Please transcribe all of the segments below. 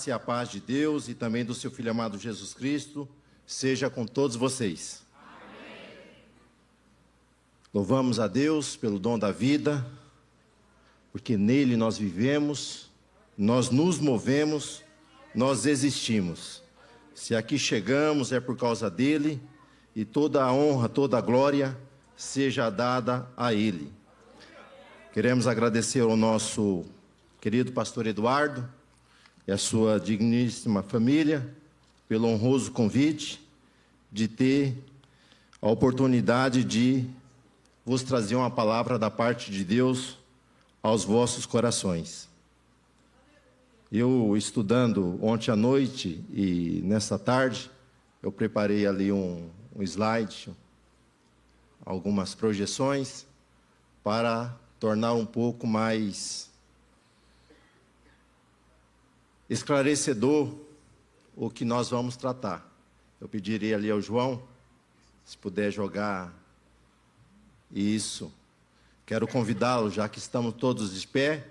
graça e a paz de Deus e também do seu Filho amado Jesus Cristo seja com todos vocês. Amém. Louvamos a Deus pelo dom da vida, porque nele nós vivemos, nós nos movemos, nós existimos. Se aqui chegamos é por causa dele, e toda a honra, toda a glória seja dada a ele. Queremos agradecer ao nosso querido pastor Eduardo e a sua digníssima família pelo honroso convite de ter a oportunidade de vos trazer uma palavra da parte de Deus aos vossos corações. Eu, estudando ontem à noite e nessa tarde, eu preparei ali um slide, algumas projeções, para tornar um pouco mais esclarecedor o que nós vamos tratar. Eu pediria ali ao João, se puder jogar isso. Quero convidá-lo, já que estamos todos de pé,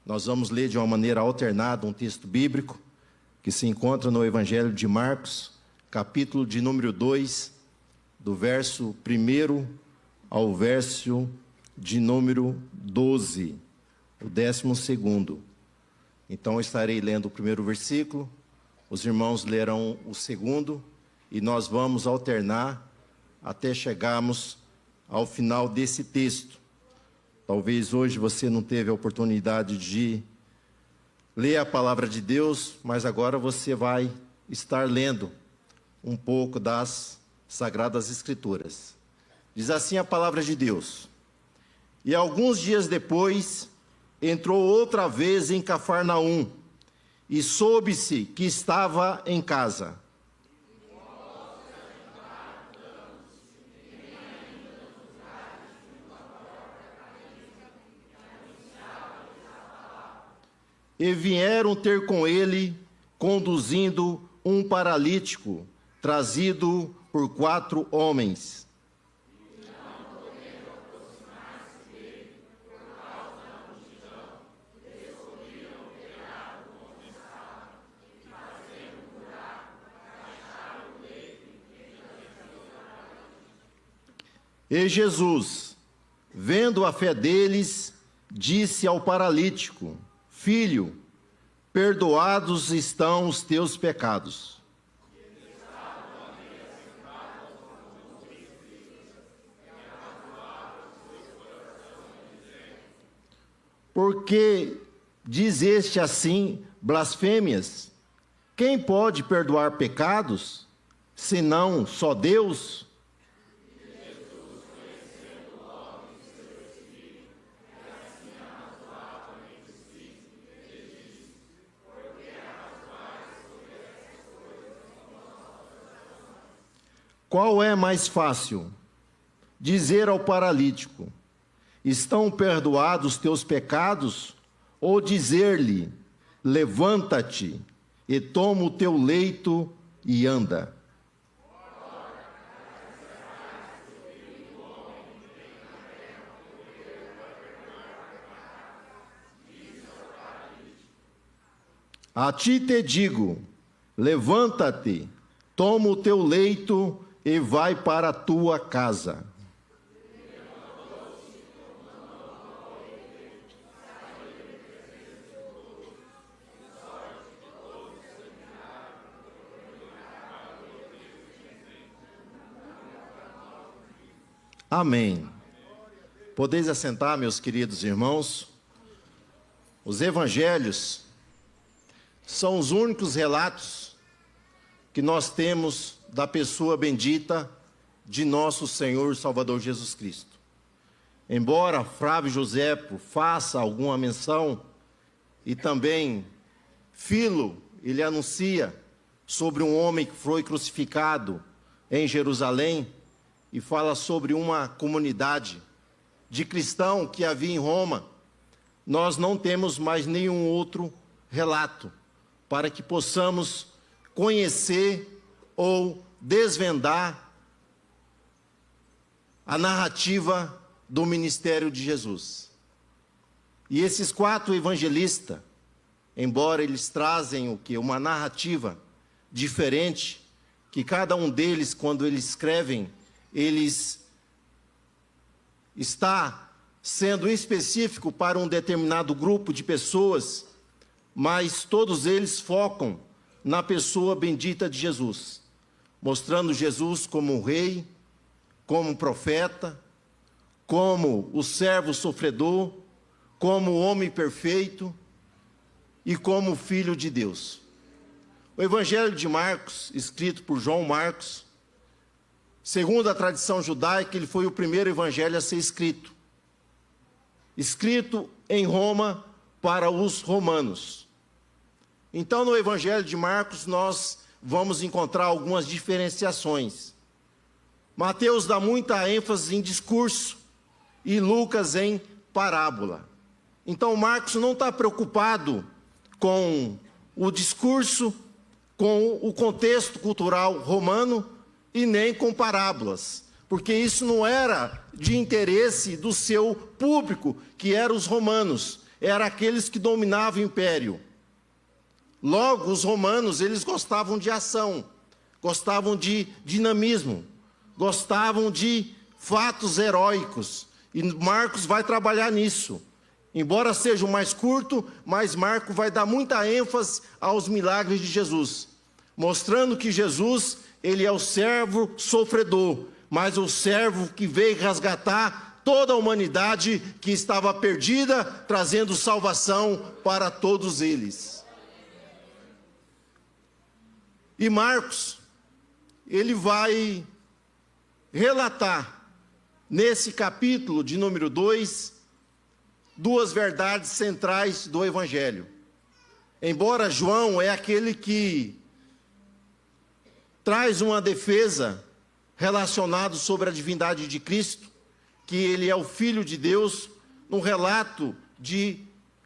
nós vamos ler de uma maneira alternada um texto bíblico que se encontra no Evangelho de Marcos, capítulo de número 2, do verso 1 ao verso de número 12, o 12º. Então, eu estarei lendo o primeiro versículo, os irmãos lerão o segundo, e nós vamos alternar até chegarmos ao final desse texto. Talvez hoje você não teve a oportunidade de ler a palavra de Deus, mas agora você vai estar lendo um pouco das Sagradas Escrituras. Diz assim a palavra de Deus: E alguns dias depois, entrou outra vez em Cafarnaum, e soube-se que estava em casa. E vieram ter com ele, conduzindo um paralítico, trazido por 4 homens. E Jesus, vendo a fé deles, disse ao paralítico: Filho, perdoados estão os teus pecados. Por que dizeste assim blasfêmias? Quem pode perdoar pecados, senão só Deus? Qual é mais fácil? Dizer ao paralítico: estão perdoados teus pecados? Ou dizer-lhe: levanta-te e toma o teu leito e anda? A ti te digo: levanta-te, toma o teu leito e vai para a tua casa. Amém. Podeis assentar, meus queridos irmãos. Os evangelhos são os únicos relatos que nós temos da pessoa bendita de nosso Senhor e Salvador Jesus Cristo. Embora Flávio Joséfo faça alguma menção, e também Filo, ele anuncia sobre um homem que foi crucificado em Jerusalém, e fala sobre uma comunidade de cristãos que havia em Roma, nós não temos mais nenhum outro relato para que possamos conhecer ou desvendar a narrativa do ministério de Jesus. E esses 4 evangelistas, embora eles trazem uma narrativa diferente, que cada um deles, quando eles escrevem, eles está sendo específico para um determinado grupo de pessoas, mas todos eles focam na pessoa bendita de Jesus, mostrando Jesus como um rei, como um profeta, como o servo sofredor, como o homem perfeito e como filho de Deus. O Evangelho de Marcos, escrito por João Marcos, segundo a tradição judaica, ele foi o primeiro evangelho a ser escrito. Escrito em Roma para os romanos. Então, no Evangelho de Marcos, nós vamos encontrar algumas diferenciações. Mateus dá muita ênfase em discurso e Lucas em parábola. Então, Marcos não está preocupado com o discurso, com o contexto cultural romano e nem com parábolas, porque isso não era de interesse do seu público, que eram os romanos, eram aqueles que dominavam o império. Logo, os romanos, eles gostavam de ação, gostavam de dinamismo, gostavam de fatos heróicos, e Marcos vai trabalhar nisso. Embora seja o mais curto, mas Marcos vai dar muita ênfase aos milagres de Jesus, mostrando que Jesus, ele é o servo sofredor, mas o servo que veio resgatar toda a humanidade que estava perdida, trazendo salvação para todos eles. E Marcos, ele vai relatar, nesse capítulo de número 2, duas verdades centrais do Evangelho. Embora João é aquele que traz uma defesa relacionada sobre a divindade de Cristo, que ele é o Filho de Deus, no relato de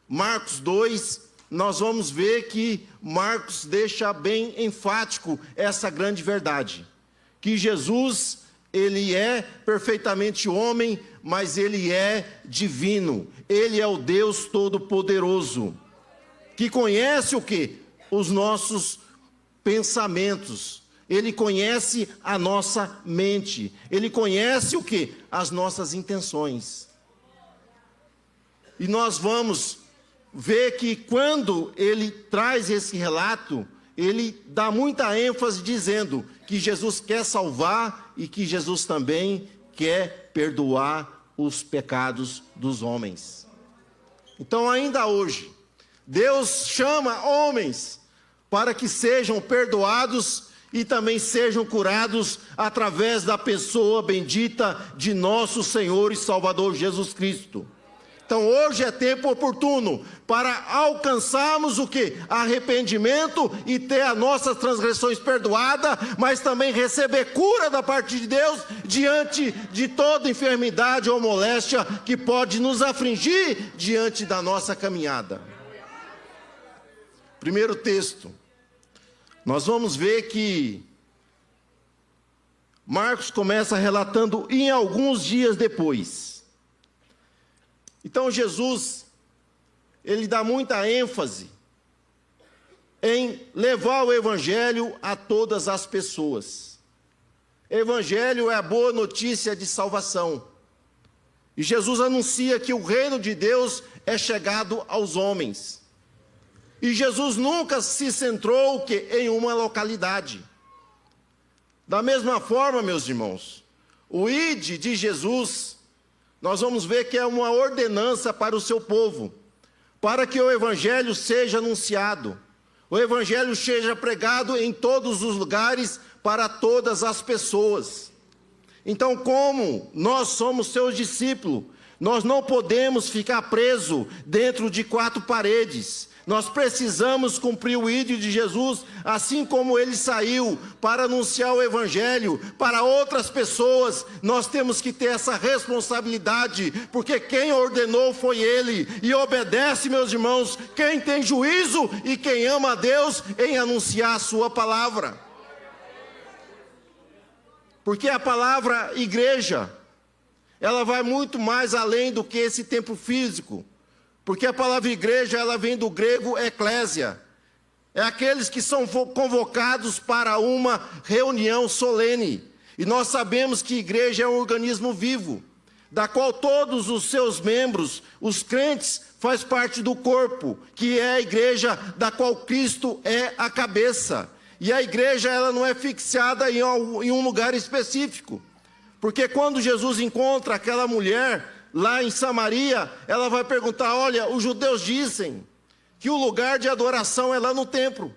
Marcos 2, nós vamos ver que Marcos deixa bem enfático essa grande verdade, que Jesus, ele é perfeitamente homem, mas ele é divino, ele é o Deus Todo-Poderoso, que conhece o quê? Os nossos pensamentos, ele conhece a nossa mente, ele conhece o quê? As nossas intenções. E nós vamos ver que quando ele traz esse relato, ele dá muita ênfase dizendo que Jesus quer salvar e que Jesus também quer perdoar os pecados dos homens. Então, ainda hoje, Deus chama homens para que sejam perdoados e também sejam curados através da pessoa bendita de nosso Senhor e Salvador Jesus Cristo. Então hoje é tempo oportuno para alcançarmos o quê? Arrependimento e ter as nossas transgressões perdoadas, mas também receber cura da parte de Deus diante de toda enfermidade ou moléstia que pode nos afligir diante da nossa caminhada. Primeiro texto, nós vamos ver que Marcos começa relatando em alguns dias depois. Então Jesus, ele dá muita ênfase em levar o Evangelho a todas as pessoas. Evangelho é a boa notícia de salvação. E Jesus anuncia que o reino de Deus é chegado aos homens. E Jesus nunca se centrou em uma localidade. Da mesma forma, meus irmãos, o ide de Jesus, nós vamos ver que é uma ordenança para o seu povo, para que o Evangelho seja anunciado, o Evangelho seja pregado em todos os lugares, para todas as pessoas. Então, como nós somos seus discípulos, nós não podemos ficar presos dentro de quatro paredes. Nós precisamos cumprir o ídolo de Jesus, assim como ele saiu para anunciar o Evangelho para outras pessoas. Nós temos que ter essa responsabilidade, porque quem ordenou foi ele, e obedece, meus irmãos, quem tem juízo e quem ama a Deus em anunciar a sua palavra. Porque a palavra igreja, ela vai muito mais além do que esse templo físico. Porque a palavra igreja, ela vem do grego eclésia. É aqueles que são convocados para uma reunião solene. E nós sabemos que igreja é um organismo vivo, da qual todos os seus membros, os crentes, faz parte do corpo, que é a igreja da qual Cristo é a cabeça. E a igreja, ela não é fixada em um lugar específico. Porque quando Jesus encontra aquela mulher lá em Samaria, ela vai perguntar: olha, os judeus dizem que o lugar de adoração é lá no templo.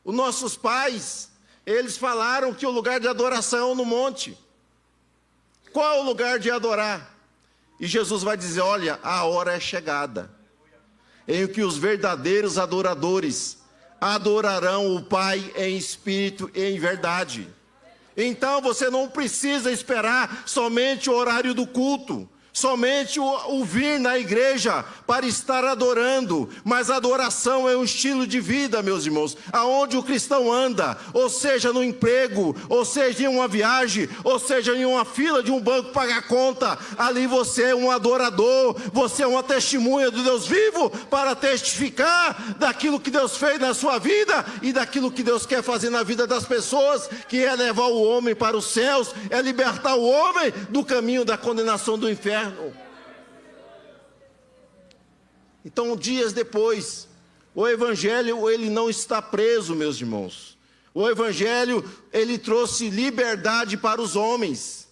Os nossos pais, eles falaram que o lugar de adoração é no monte. Qual é o lugar de adorar? E Jesus vai dizer: olha, a hora é chegada, em que os verdadeiros adoradores adorarão o Pai em espírito e em verdade. Então você não precisa esperar somente o horário do culto, somente o vir na igreja para estar adorando, mas a adoração é um estilo de vida, meus irmãos, aonde o cristão anda, ou seja no emprego, ou seja em uma viagem, ou seja em uma fila de um banco pagar conta, ali você é um adorador, você é uma testemunha do Deus vivo, para testificar daquilo que Deus fez na sua vida, e daquilo que Deus quer fazer na vida das pessoas, que é levar o homem para os céus, é libertar o homem do caminho da condenação do inferno. Então, dias depois, o evangelho, ele não está preso, meus irmãos. O evangelho, ele trouxe liberdade para os homens.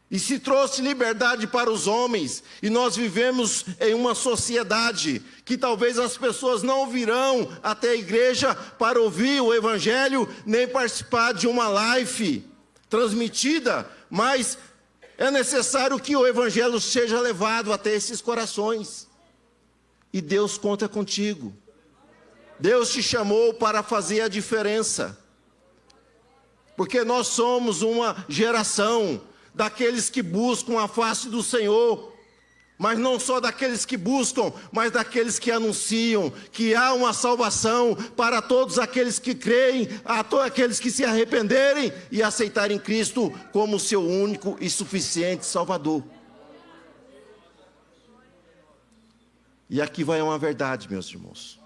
E se trouxe liberdade para os homens, e nós vivemos em uma sociedade que talvez as pessoas não virão até a igreja para ouvir o evangelho, nem participar de uma live transmitida, mas é necessário que o evangelho seja levado até esses corações. E Deus conta contigo. Deus te chamou para fazer a diferença. Porque nós somos uma geração daqueles que buscam a face do Senhor. Mas não só daqueles que buscam, mas daqueles que anunciam que há uma salvação para todos aqueles que creem, a todos aqueles que se arrependerem e aceitarem Cristo como seu único e suficiente Salvador. E aqui vai uma verdade, meus irmãos.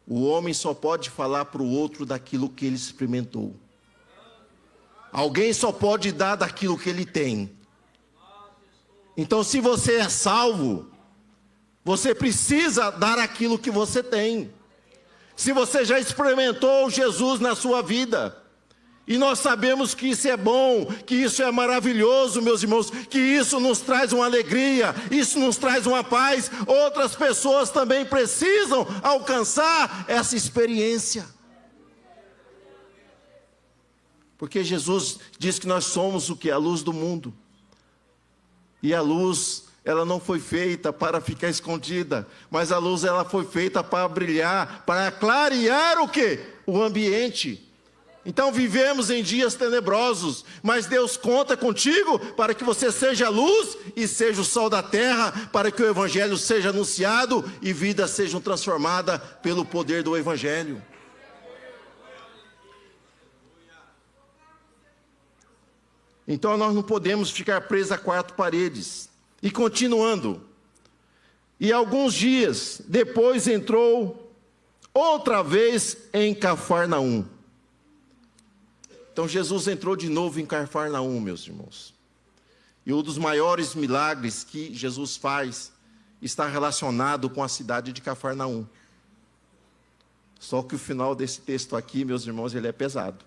O homem só pode falar para o outro daquilo que ele experimentou. Alguém só pode dar daquilo que ele tem. Então, se você é salvo, você precisa dar aquilo que você tem. Se você já experimentou Jesus na sua vida, e nós sabemos que isso é bom, que isso é maravilhoso, meus irmãos, que isso nos traz uma alegria, isso nos traz uma paz, outras pessoas também precisam alcançar essa experiência. Porque Jesus diz que nós somos o que? A luz do mundo. E a luz, ela não foi feita para ficar escondida, mas a luz, ela foi feita para brilhar, para clarear o quê? O ambiente. Então vivemos em dias tenebrosos, mas Deus conta contigo para que você seja a luz e seja o sal da terra, para que o evangelho seja anunciado e vidas sejam transformadas pelo poder do evangelho. Então nós não podemos ficar presos a quatro paredes. E continuando. E alguns dias depois entrou outra vez em Cafarnaum. Então Jesus entrou de novo em Cafarnaum, meus irmãos. E um dos maiores milagres que Jesus faz está relacionado com a cidade de Cafarnaum. Só que o final desse texto aqui, meus irmãos, ele é pesado.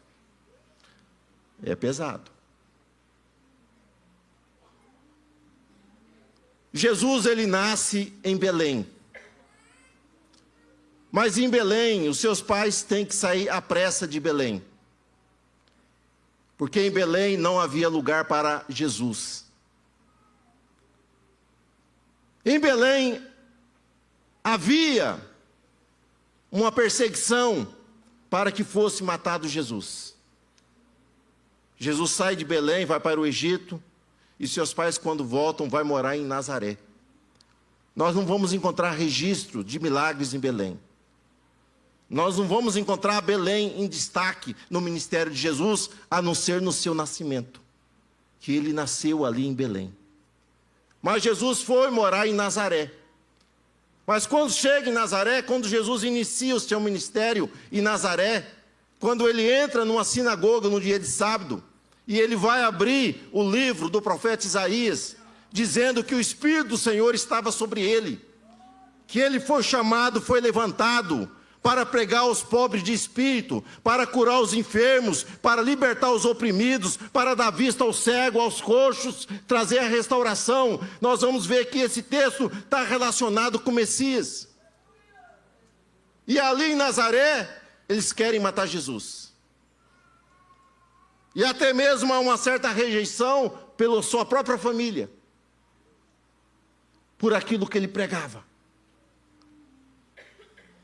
É pesado. Jesus, ele nasce em Belém. Mas em Belém, os seus pais têm que sair à pressa de Belém. Porque em Belém não havia lugar para Jesus. Em Belém havia uma perseguição para que fosse matado Jesus. Jesus sai de Belém, vai para o Egito. E seus pais, quando voltam, vão morar em Nazaré. Nós não vamos encontrar registro de milagres em Belém. Nós não vamos encontrar Belém em destaque no ministério de Jesus, a não ser no seu nascimento, que ele nasceu ali em Belém. Mas Jesus foi morar em Nazaré. Mas quando chega em Nazaré, quando Jesus inicia o seu ministério em Nazaré, quando ele entra numa sinagoga no dia de sábado, e ele vai abrir o livro do profeta Isaías, dizendo que o Espírito do Senhor estava sobre ele, que ele foi chamado, foi levantado para pregar aos pobres de espírito, para curar os enfermos, para libertar os oprimidos, para dar vista ao cego, aos coxos, trazer a restauração. Nós vamos ver que esse texto está relacionado com o Messias. E ali em Nazaré, eles querem matar Jesus. E até mesmo há uma certa rejeição pela sua própria família, por aquilo que ele pregava.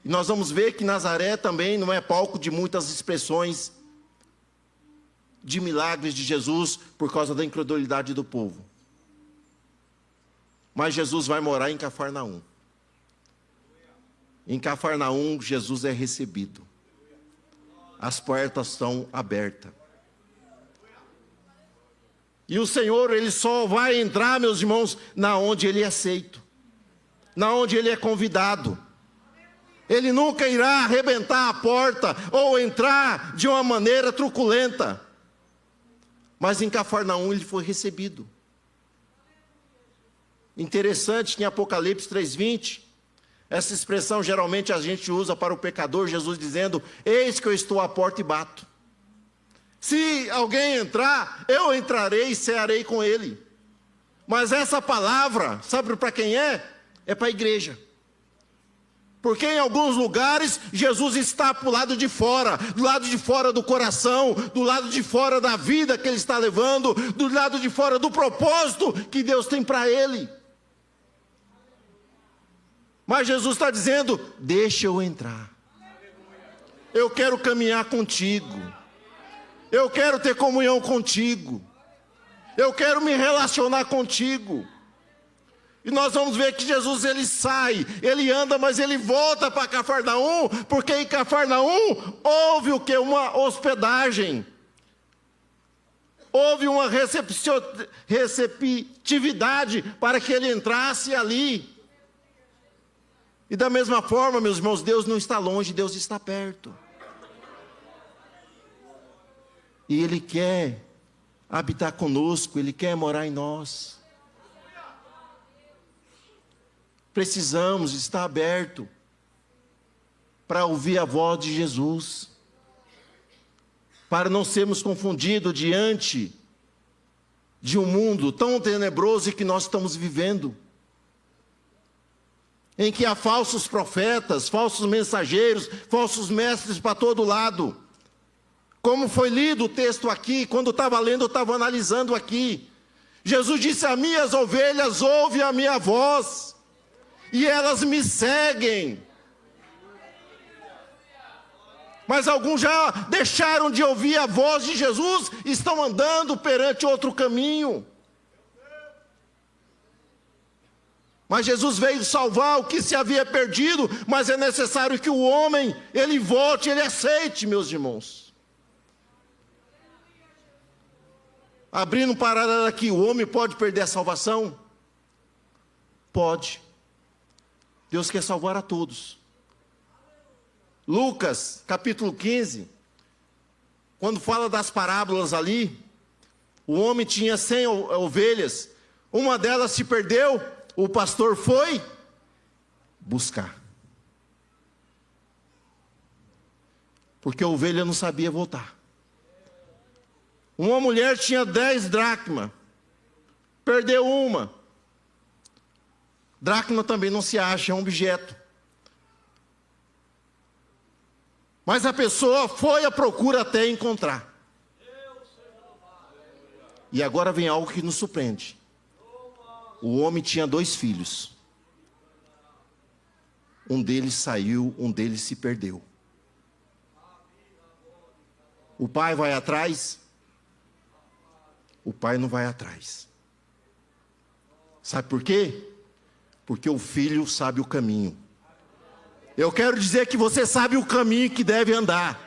E nós vamos ver que Nazaré também não é palco de muitas expressões de milagres de Jesus por causa da incredulidade do povo. Mas Jesus vai morar em Cafarnaum. Em Cafarnaum, Jesus é recebido. As portas estão abertas. E o Senhor, Ele só vai entrar, meus irmãos, na onde Ele é aceito, na onde Ele é convidado. Ele nunca irá arrebentar a porta ou entrar de uma maneira truculenta. Mas em Cafarnaum ele foi recebido. Interessante que em Apocalipse 3:20, essa expressão geralmente a gente usa para o pecador, Jesus dizendo: eis que eu estou à porta e bato. Se alguém entrar, eu entrarei e cearei com ele. Mas essa palavra, sabe para quem é? É para a igreja. Porque em alguns lugares, Jesus está para o lado de fora, do lado de fora do coração, do lado de fora da vida que ele está levando, do lado de fora do propósito que Deus tem para ele. Mas Jesus está dizendo: deixa eu entrar. Eu quero caminhar contigo. Eu quero ter comunhão contigo. Eu quero me relacionar contigo. E nós vamos ver que Jesus, ele sai, ele anda, mas ele volta para Cafarnaum, porque em Cafarnaum houve o que? Uma hospedagem. Houve uma receptividade para que ele entrasse ali. E da mesma forma, meus irmãos, Deus não está longe, Deus está perto. E Ele quer habitar conosco, Ele quer morar em nós. Precisamos estar aberto para ouvir a voz de Jesus, para não sermos confundidos diante de um mundo tão tenebroso que nós estamos vivendo, em que há falsos profetas, falsos mensageiros, falsos mestres para todo lado. Como foi lido o texto aqui, quando eu estava lendo, eu estava analisando aqui. Jesus disse: as minhas ovelhas ouvem a minha voz, e elas me seguem. Mas alguns já deixaram de ouvir a voz de Jesus e estão andando perante outro caminho. Mas Jesus veio salvar o que se havia perdido, mas é necessário que o homem, ele volte, ele aceite, meus irmãos. Abrindo um paralelo aqui, o homem pode perder a salvação? Pode. Deus quer salvar a todos. Lucas, capítulo 15, quando fala das parábolas ali, o homem tinha 100 ovelhas, uma delas se perdeu, o pastor foi buscar. Porque a ovelha não sabia voltar. Uma mulher tinha 10 dracmas, perdeu uma. Dracma também não se acha, é um objeto. Mas a pessoa foi à procura até encontrar. E agora vem algo que nos surpreende. O homem tinha 2 filhos. Um deles saiu, um deles se perdeu. O pai vai atrás? O pai não vai atrás. Sabe por quê? Porque o filho sabe o caminho. Eu quero dizer que você sabe o caminho que deve andar.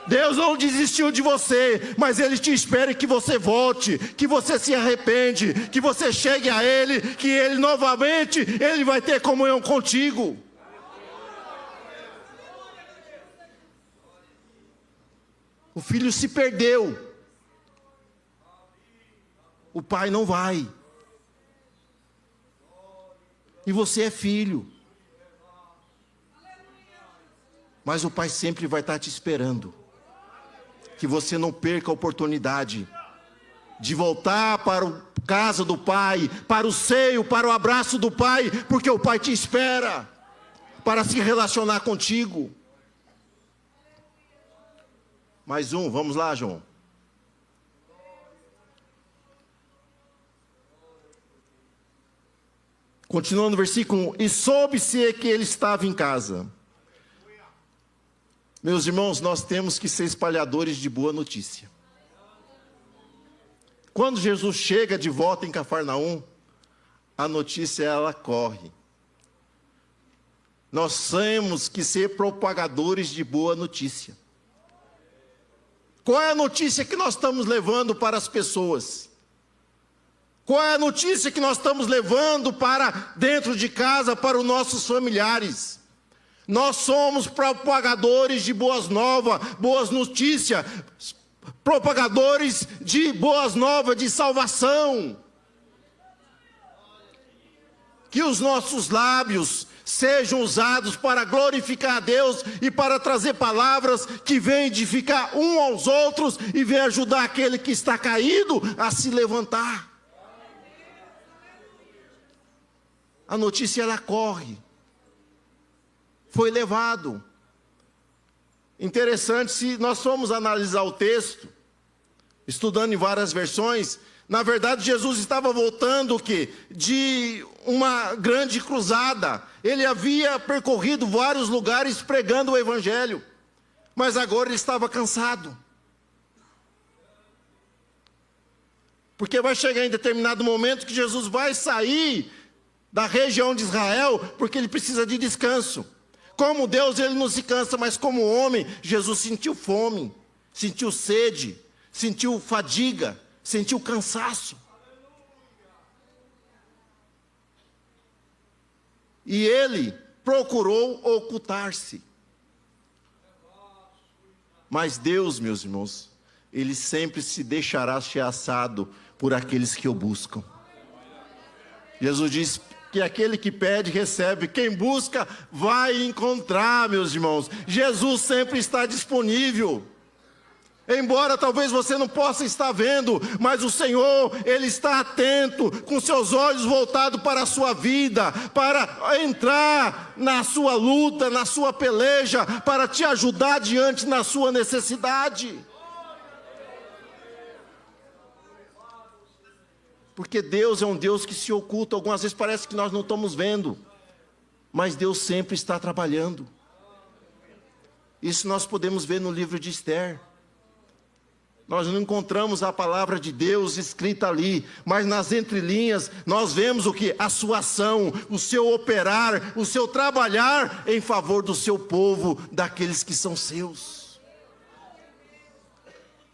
Deus não desistiu de você, mas Ele te espera que você volte, que você se arrepende, que você chegue a Ele, que Ele novamente, Ele vai ter comunhão contigo. O filho se perdeu, o pai não vai, e você é filho, mas o pai sempre vai estar te esperando. Que você não perca a oportunidade de voltar para a casa do pai, para o seio, para o abraço do pai, porque o pai te espera para se relacionar contigo. Mais um, vamos lá, João. Continuando no versículo 1, e soube-se que ele estava em casa. Meus irmãos, nós temos que ser espalhadores de boa notícia. Quando Jesus chega de volta em Cafarnaum, a notícia ela corre. Nós temos que ser propagadores de boa notícia. Qual é a notícia que nós estamos levando para as pessoas? Qual é a notícia que nós estamos levando para dentro de casa, para os nossos familiares? Nós somos propagadores de boas novas, boas notícias, propagadores de boas novas, de salvação. Que os nossos lábios sejam usados para glorificar a Deus e para trazer palavras que venham edificar uns aos outros e venham ajudar aquele que está caído a se levantar. A notícia ela corre. Foi levado. Interessante, se nós formos analisar o texto, estudando em várias versões, na verdade Jesus estava voltando o quê? De uma grande cruzada. Ele havia percorrido vários lugares pregando o evangelho, mas agora ele estava cansado. Porque vai chegar em determinado momento que Jesus vai sair da região de Israel, porque ele precisa de descanso. Como Deus, ele não se cansa, mas como homem, Jesus sentiu fome, sentiu sede, sentiu fadiga, sentiu cansaço. E ele procurou ocultar-se. Mas Deus, meus irmãos, ele sempre se deixará ameaçado por aqueles que o buscam. Jesus diz que aquele que pede, recebe. Quem busca, vai encontrar, meus irmãos. Jesus sempre está disponível. Embora talvez você não possa estar vendo, mas o Senhor, Ele está atento, com seus olhos voltados para a sua vida, para entrar na sua luta, na sua peleja, para te ajudar diante da sua necessidade. Porque Deus é um Deus que se oculta. Algumas vezes parece que nós não estamos vendo, mas Deus sempre está trabalhando. Isso nós podemos ver no livro de Esther. Nós não encontramos a palavra de Deus escrita ali, mas nas entrelinhas nós vemos o que? A sua ação, o seu operar, o seu trabalhar em favor do seu povo, daqueles que são seus.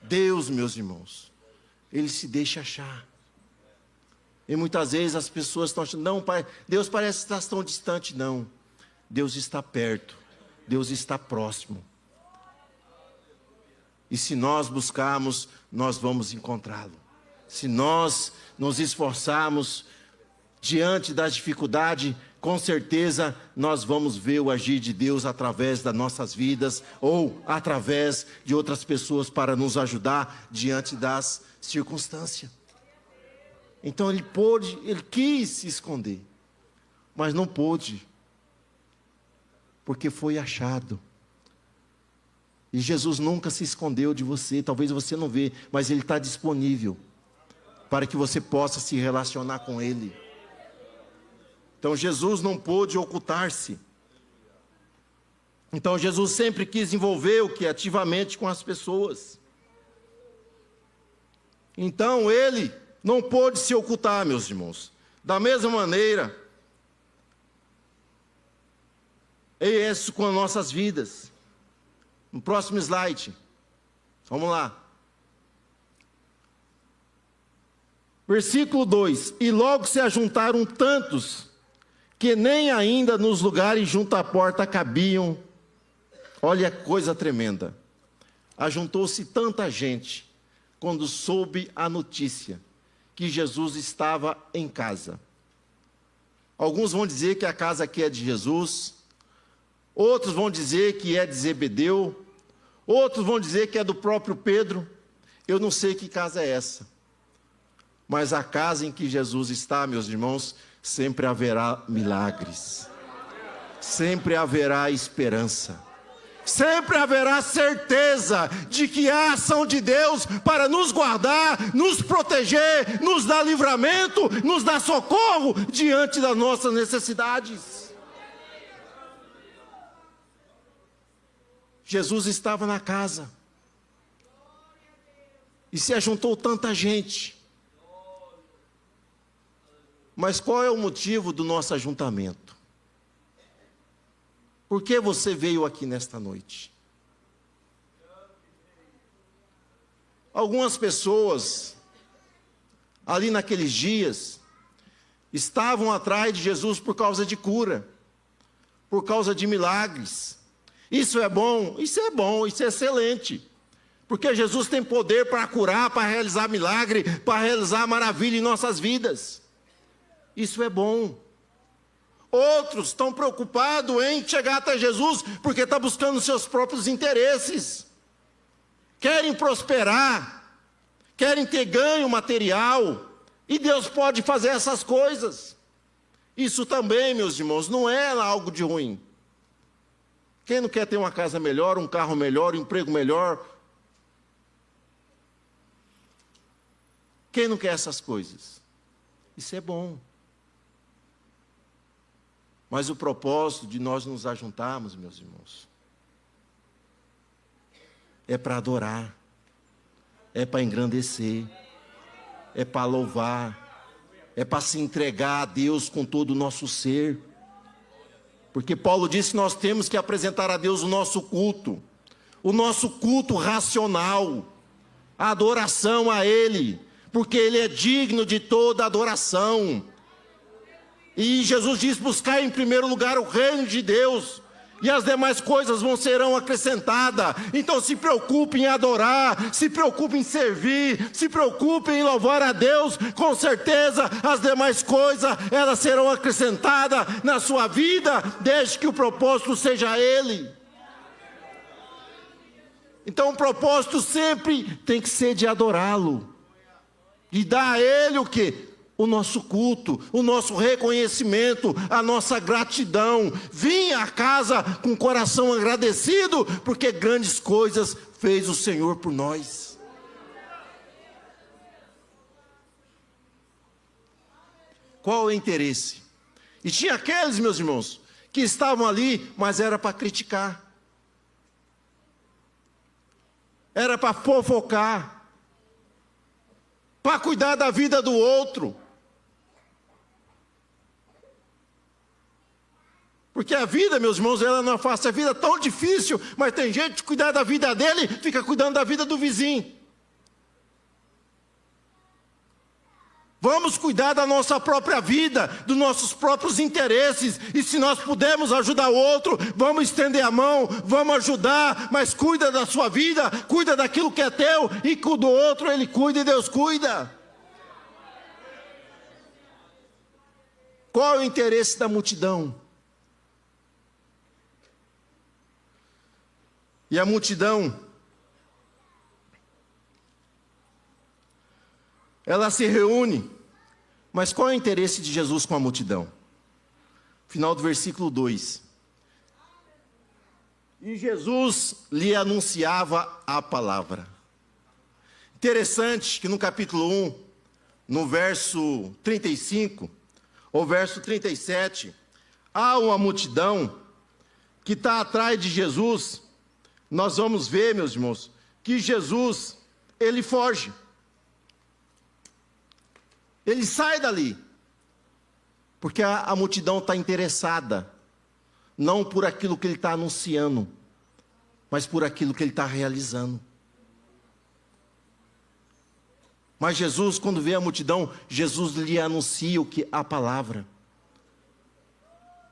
Deus, meus irmãos, Ele se deixa achar. E muitas vezes as pessoas estão achando, não, pai, Deus parece estar tão distante. Não, Deus está perto, Deus está próximo. E se nós buscarmos, nós vamos encontrá-lo. Se nós nos esforçarmos diante da dificuldade, com certeza nós vamos ver o agir de Deus através das nossas vidas ou através de outras pessoas para nos ajudar diante das circunstâncias. Então ele quis se esconder, mas não pôde, porque foi achado. E Jesus nunca se escondeu de você, talvez você não vê, mas Ele está disponível para que você possa se relacionar com Ele. Então Jesus não pôde ocultar-se. Então Jesus sempre quis envolver o que? Ativamente com as pessoas. Então Ele não pôde se ocultar, meus irmãos. Da mesma maneira, é isso com as nossas vidas. No próximo slide, Vamos lá. Versículo 2: E logo se ajuntaram tantos, que nem ainda nos lugares junto à porta cabiam. Olha a coisa tremenda. Ajuntou-se tanta gente, quando soube a notícia, que Jesus estava em casa. Alguns vão dizer que a casa aqui é de Jesus, outros vão dizer que é de Zebedeu, outros vão dizer que é do próprio Pedro. Eu não sei que casa é essa. Mas a casa em que Jesus está, meus irmãos, sempre haverá milagres. Sempre haverá esperança. Sempre haverá certeza de que há ação de Deus para nos guardar, nos proteger, nos dar livramento, nos dar socorro diante das nossas necessidades. Jesus estava na casa. E se ajuntou tanta gente. Mas qual é o motivo do nosso ajuntamento? Por que você veio aqui nesta noite? Algumas pessoas, ali naqueles dias, estavam atrás de Jesus por causa de cura, por causa de milagres. Isso é bom, isso é excelente. Porque Jesus tem poder para curar, para realizar milagre, para realizar maravilha em nossas vidas. Isso é bom. Outros estão preocupados em chegar até Jesus porque estão buscando seus próprios interesses. Querem prosperar, querem ter ganho material, e Deus pode fazer essas coisas. Isso também, meus irmãos, não é algo de ruim. Quem não quer ter uma casa melhor, um carro melhor, um emprego melhor? Quem não quer essas coisas? Isso é bom. Mas o propósito de nós nos ajuntarmos, meus irmãos, é para adorar, é para engrandecer, é para louvar, é para se entregar a Deus com todo o nosso ser. Porque Paulo disse que nós temos que apresentar a Deus o nosso culto racional, a adoração a Ele, porque Ele é digno de toda adoração. E Jesus diz: buscar em primeiro lugar o reino de Deus, e as demais coisas serão acrescentadas. Então se preocupe em adorar, se preocupe em servir, se preocupe em louvar a Deus. Com certeza as demais coisas, elas serão acrescentadas na sua vida, desde que o propósito seja Ele. Então o propósito sempre tem que ser de adorá-lo, de dar a Ele o quê? O nosso culto, o nosso reconhecimento, a nossa gratidão. Vim à casa com o coração agradecido, porque grandes coisas fez o Senhor por nós. Qual o interesse? E tinha aqueles, meus irmãos, que estavam ali, mas era para criticar. Era para fofocar. Para cuidar da vida do outro. Porque a vida, meus irmãos, ela não é fácil, a vida é tão difícil, mas tem gente que cuidar da vida dele, fica cuidando da vida do vizinho. Vamos cuidar da nossa própria vida, dos nossos próprios interesses, e se nós pudermos ajudar o outro, vamos estender a mão, vamos ajudar, mas cuida da sua vida, cuida daquilo que é teu, e do outro Ele cuida e Deus cuida. Qual é o interesse da multidão? E a multidão, ela se reúne, mas qual é o interesse de Jesus com a multidão? Final do versículo 2. E Jesus lhe anunciava a palavra. Interessante que no capítulo 1, no verso 35, ou verso 37, há uma multidão que está atrás de Jesus. Nós vamos ver, meus irmãos, que Jesus, ele foge. Ele sai dali. Porque a multidão está interessada, não por aquilo que ele está anunciando, mas por aquilo que ele está realizando. Mas Jesus, quando vê a multidão, Jesus lhe anuncia o que? A palavra.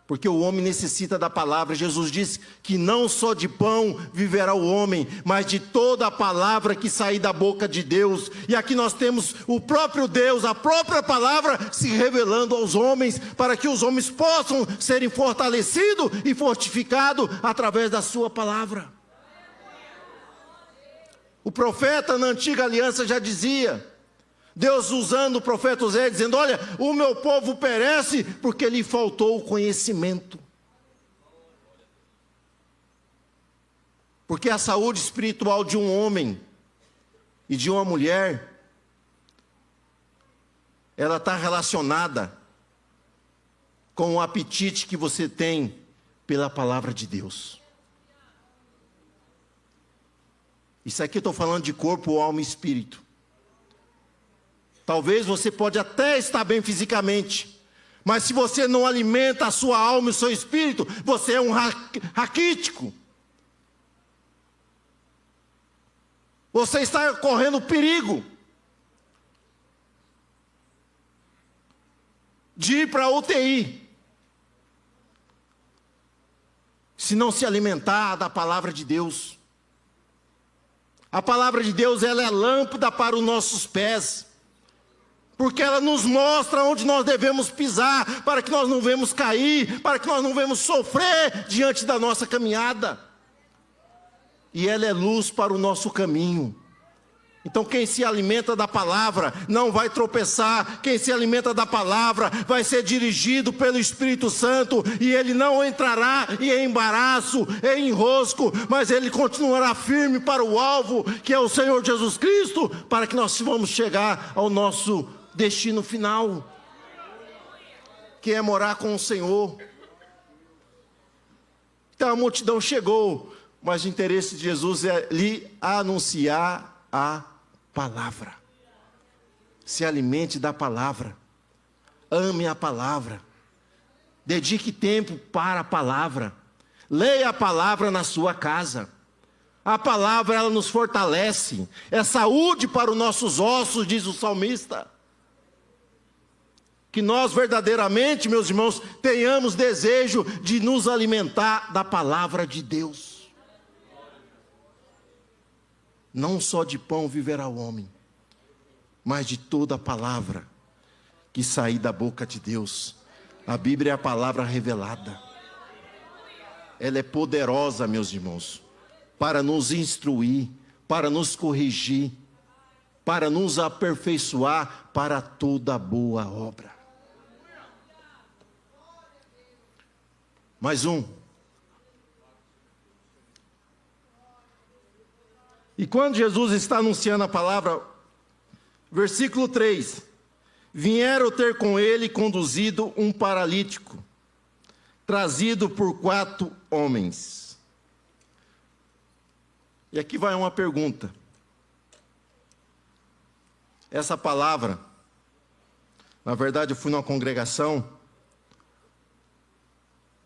Porque o homem necessita da palavra. Jesus disse que não só de pão viverá o homem, mas de toda a palavra que sair da boca de Deus. E aqui nós temos o próprio Deus, a própria palavra se revelando aos homens, para que os homens possam serem fortalecidos e fortificados através da sua palavra. O profeta na antiga aliança já dizia, Deus usando o profeta Osés, dizendo, olha, o meu povo perece porque lhe faltou o conhecimento. Porque a saúde espiritual de um homem e de uma mulher, ela está relacionada com o apetite que você tem pela palavra de Deus. Isso aqui eu estou falando de corpo, alma e espírito. Talvez você pode até estar bem fisicamente, mas se você não alimenta a sua alma e o seu espírito, você é um raquítico. Você está correndo perigo de ir para a UTI, se não se alimentar da palavra de Deus. A palavra de Deus, ela é lâmpada para os nossos pés, porque ela nos mostra onde nós devemos pisar, para que nós não venhamos cair, para que nós não venhamos sofrer diante da nossa caminhada. E ela é luz para o nosso caminho. Então quem se alimenta da palavra não vai tropeçar. Quem se alimenta da palavra vai ser dirigido pelo Espírito Santo, e ele não entrará em embaraço, em enrosco, mas ele continuará firme para o alvo, que é o Senhor Jesus Cristo, para que nós vamos chegar ao nosso destino final, que é morar com o Senhor. Então a multidão chegou, mas o interesse de Jesus é lhe anunciar a palavra. Se alimente da palavra, ame a palavra, dedique tempo para a palavra, leia a palavra na sua casa. A palavra, ela nos fortalece, é saúde para os nossos ossos, diz o salmista. Que nós verdadeiramente, meus irmãos, tenhamos desejo de nos alimentar da palavra de Deus. Não só de pão viverá o homem, mas de toda a palavra que sair da boca de Deus. A Bíblia é a palavra revelada. Ela é poderosa, meus irmãos, para nos instruir, para nos corrigir, para nos aperfeiçoar para toda boa obra. Mais um. E quando Jesus está anunciando a palavra, versículo 3: vieram ter com ele conduzido um paralítico, trazido por 4 homens. E aqui vai uma pergunta. Essa palavra, na verdade eu fui numa congregação,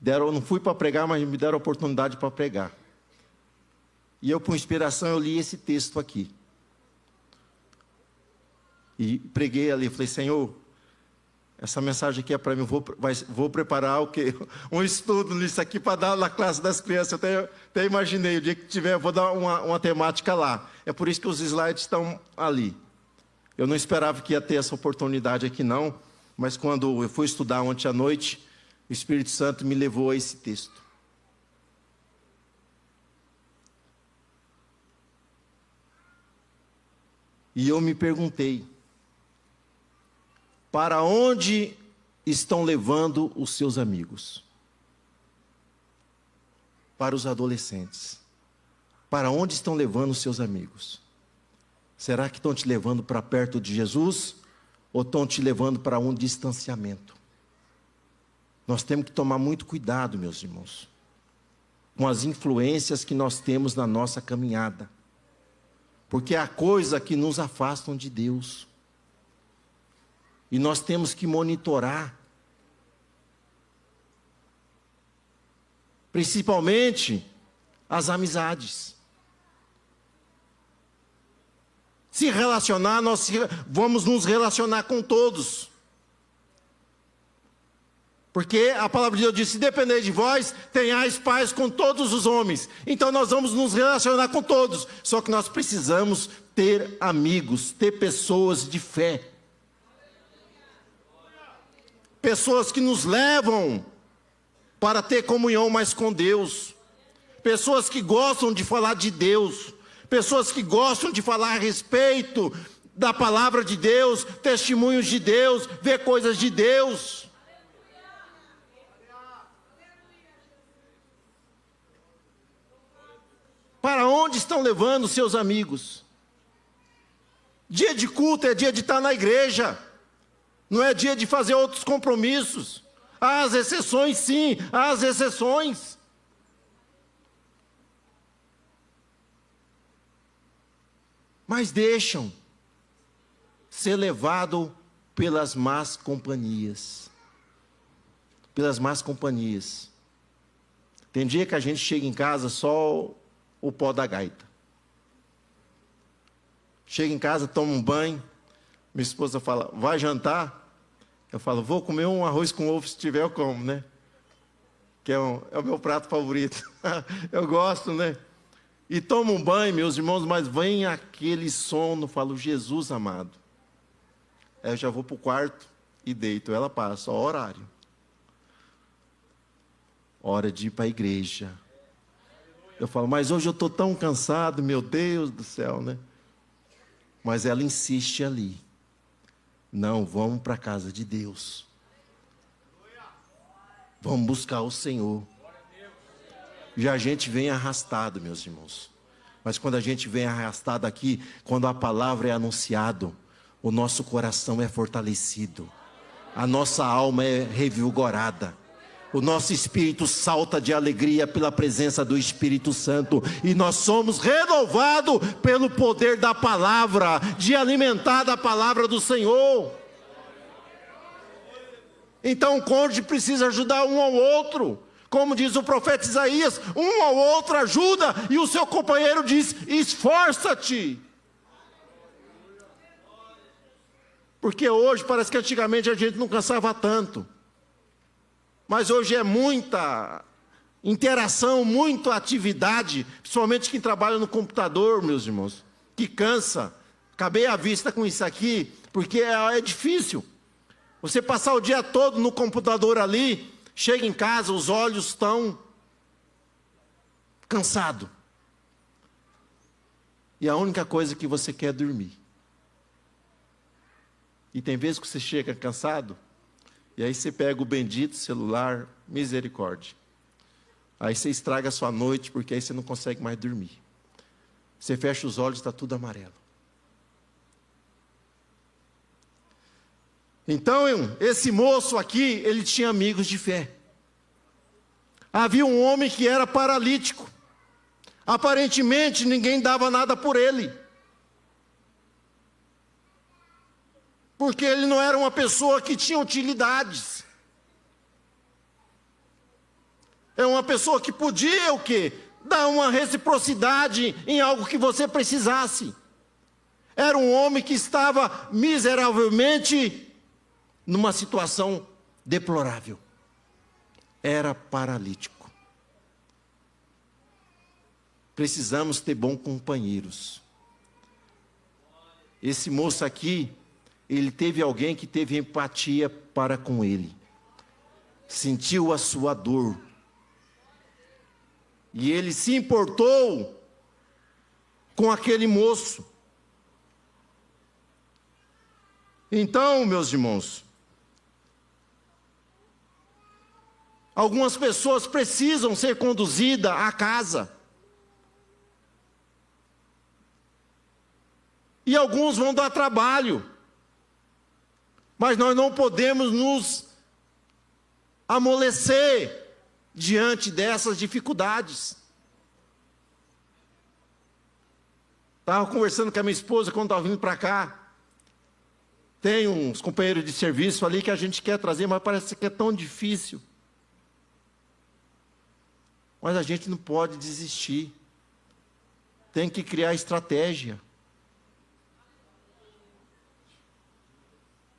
eu não fui para pregar, mas me deram a oportunidade para pregar. E eu, por inspiração, eu li esse texto aqui. E preguei ali, falei, Senhor, essa mensagem aqui é para mim, vou preparar o quê? Um estudo nisso aqui para dar na classe das crianças. Eu até imaginei, o dia que tiver, eu vou dar uma temática lá. É por isso que os slides estão ali. Eu não esperava que ia ter essa oportunidade aqui não, mas quando eu fui estudar ontem à noite, o Espírito Santo me levou a esse texto. E eu me perguntei, para onde estão levando os seus amigos? Para os adolescentes. Para onde estão levando os seus amigos? Será que estão te levando para perto de Jesus? Ou estão te levando para um distanciamento? Nós temos que tomar muito cuidado, meus irmãos, com as influências que nós temos na nossa caminhada. Porque há coisas que nos afastam de Deus. E nós temos que monitorar. Principalmente as amizades. Se relacionar, vamos nos relacionar com todos. Porque a palavra de Deus diz, se depender de vós, tenhais paz com todos os homens. Então nós vamos nos relacionar com todos. Só que nós precisamos ter amigos, ter pessoas de fé. Pessoas que nos levam para ter comunhão mais com Deus. Pessoas que gostam de falar de Deus. Pessoas que gostam de falar a respeito da palavra de Deus, testemunhos de Deus, ver coisas de Deus. Para onde estão levando seus amigos? Dia de culto é dia de estar na igreja. Não é dia de fazer outros compromissos. Há as exceções, sim, há as exceções. Mas deixam ser levado pelas más companhias. Pelas más companhias. Tem dia que a gente chega em casa só o pó da gaita. Chega em casa, toma um banho. Minha esposa fala, vai jantar? Eu falo, vou comer um arroz com ovo, se tiver eu como, né? Que é o meu prato favorito. Eu gosto, né? E tomo um banho, meus irmãos, mas vem aquele sono, falo, Jesus amado. Aí eu já vou para o quarto e deito. Ela passa, ó, horário. Hora de ir para a igreja. Eu falo, mas hoje eu estou tão cansado, meu Deus do céu, né? Mas ela insiste ali. Não, vamos para a casa de Deus. Vamos buscar o Senhor. E a gente vem arrastado, meus irmãos. Mas quando a gente vem arrastado aqui, quando a palavra é anunciada, o nosso coração é fortalecido. A nossa alma é revigorada. O nosso espírito salta de alegria pela presença do Espírito Santo. E nós somos renovados pelo poder da palavra, de alimentar da palavra do Senhor. Então o cônjuge precisa ajudar um ao outro. Como diz o profeta Isaías, um ao outro ajuda. E o seu companheiro diz, esforça-te. Porque hoje, parece que antigamente a gente não cansava tanto. Mas hoje é muita interação, muita atividade, principalmente quem trabalha no computador, meus irmãos, que cansa. Acabei a vista com isso aqui, porque é difícil. Você passar o dia todo no computador ali, chega em casa, os olhos estão cansados. E a única coisa que você quer é dormir. E tem vezes que você chega cansado, e aí você pega o bendito celular, misericórdia. Aí você estraga a sua noite, porque aí você não consegue mais dormir. Você fecha os olhos, está tudo amarelo. Então, esse moço aqui, ele tinha amigos de fé. Havia um homem que era paralítico. Aparentemente, ninguém dava nada por ele. Porque ele não era uma pessoa que tinha utilidades. É uma pessoa que podia o quê? Dar uma reciprocidade em algo que você precisasse. Era um homem que estava miseravelmente numa situação deplorável. Era paralítico. Precisamos ter bons companheiros. Esse moço aqui, ele teve alguém que teve empatia para com ele. Sentiu a sua dor. E ele se importou com aquele moço. Então, meus irmãos, algumas pessoas precisam ser conduzidas à casa. E alguns vão dar trabalho. Mas nós não podemos nos amolecer diante dessas dificuldades. Estava conversando com a minha esposa quando estava vindo para cá. Tem uns companheiros de serviço ali que a gente quer trazer, mas parece que é tão difícil. Mas a gente não pode desistir. Tem que criar estratégia.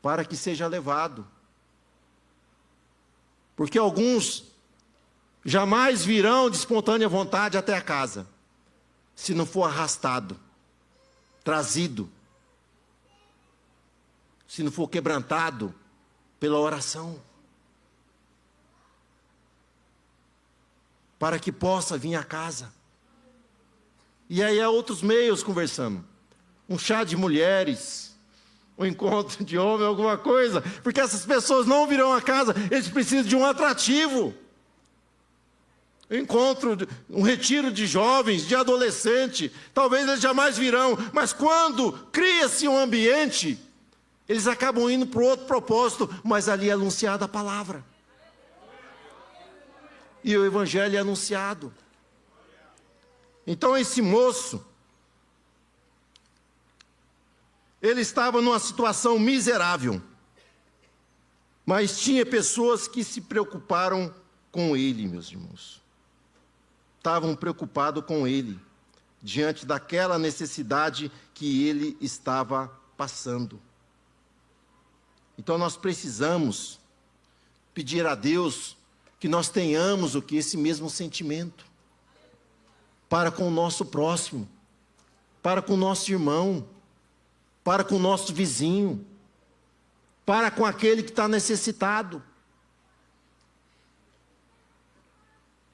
para que seja levado. Porque alguns jamais virão de espontânea vontade até a casa, se não for arrastado, trazido, se não for quebrantado pela oração, para que possa vir à casa. E aí há outros meios conversando, um chá de mulheres, um encontro de homem, alguma coisa, porque essas pessoas não virão à casa, eles precisam de um atrativo. Um retiro de jovens, de adolescente, talvez eles jamais virão, mas quando cria-se um ambiente, eles acabam indo para outro propósito, mas ali é anunciada a palavra. E o evangelho é anunciado. Então esse moço, ele estava numa situação miserável, mas tinha pessoas que se preocuparam com ele, meus irmãos. Estavam preocupados com ele, diante daquela necessidade que ele estava passando. Então nós precisamos pedir a Deus que nós tenhamos o que? Esse mesmo sentimento, para com o nosso próximo, para com o nosso irmão, para com o nosso vizinho, para com aquele que está necessitado.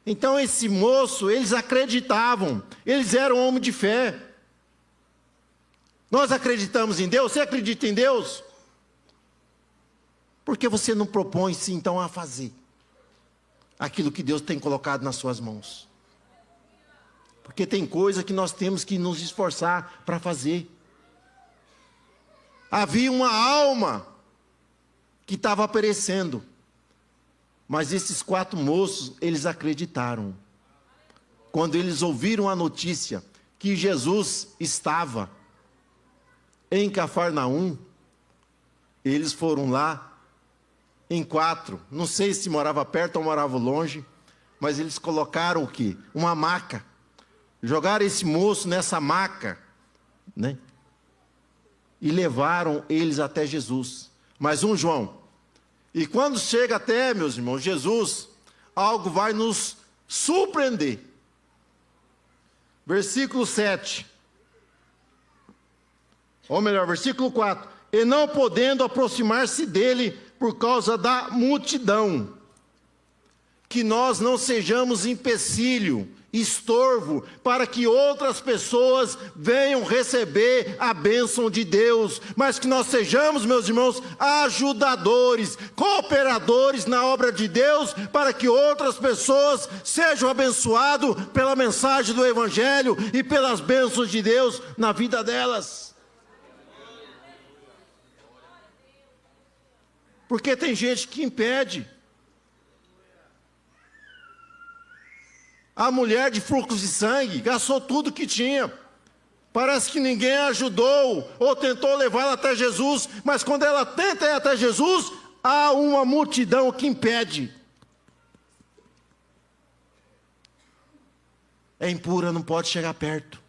Então esse moço, eles acreditavam, eles eram homens de fé. Nós acreditamos em Deus, você acredita em Deus? Por que você não propõe-se então a fazer aquilo que Deus tem colocado nas suas mãos? Porque tem coisa que nós temos que nos esforçar para fazer. Havia uma alma que estava perecendo, mas esses 4 moços, eles acreditaram. Quando eles ouviram a notícia que Jesus estava em Cafarnaum, eles foram lá em 4, não sei se morava perto ou morava longe, mas eles colocaram o quê? Uma maca, jogaram esse moço nessa maca, né? E levaram eles até Jesus. Mais um, João. E quando chega até, meus irmãos, Jesus, algo vai nos surpreender. Versículo 7. Ou melhor, versículo 4. E não podendo aproximar-se dele por causa da multidão, que nós não sejamos empecilho, estorvo, para que outras pessoas venham receber a bênção de Deus, mas que nós sejamos, meus irmãos, ajudadores, cooperadores na obra de Deus, para que outras pessoas sejam abençoadas pela mensagem do Evangelho e pelas bênçãos de Deus na vida delas. Porque tem gente que impede. A mulher de fluxo de sangue gastou tudo que tinha. Parece que ninguém a ajudou ou tentou levá-la até Jesus, mas quando ela tenta ir até Jesus, há uma multidão que impede. É impura, não pode chegar perto.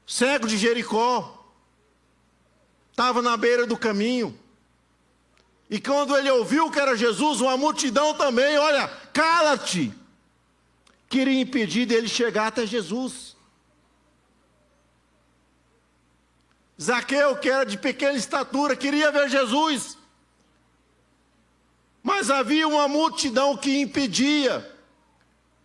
Cego de Jericó estava na beira do caminho. E quando ele ouviu que era Jesus, uma multidão também, olha, cala-te, queria impedir dele chegar até Jesus. Zaqueu, que era de pequena estatura, queria ver Jesus, mas havia uma multidão que impedia.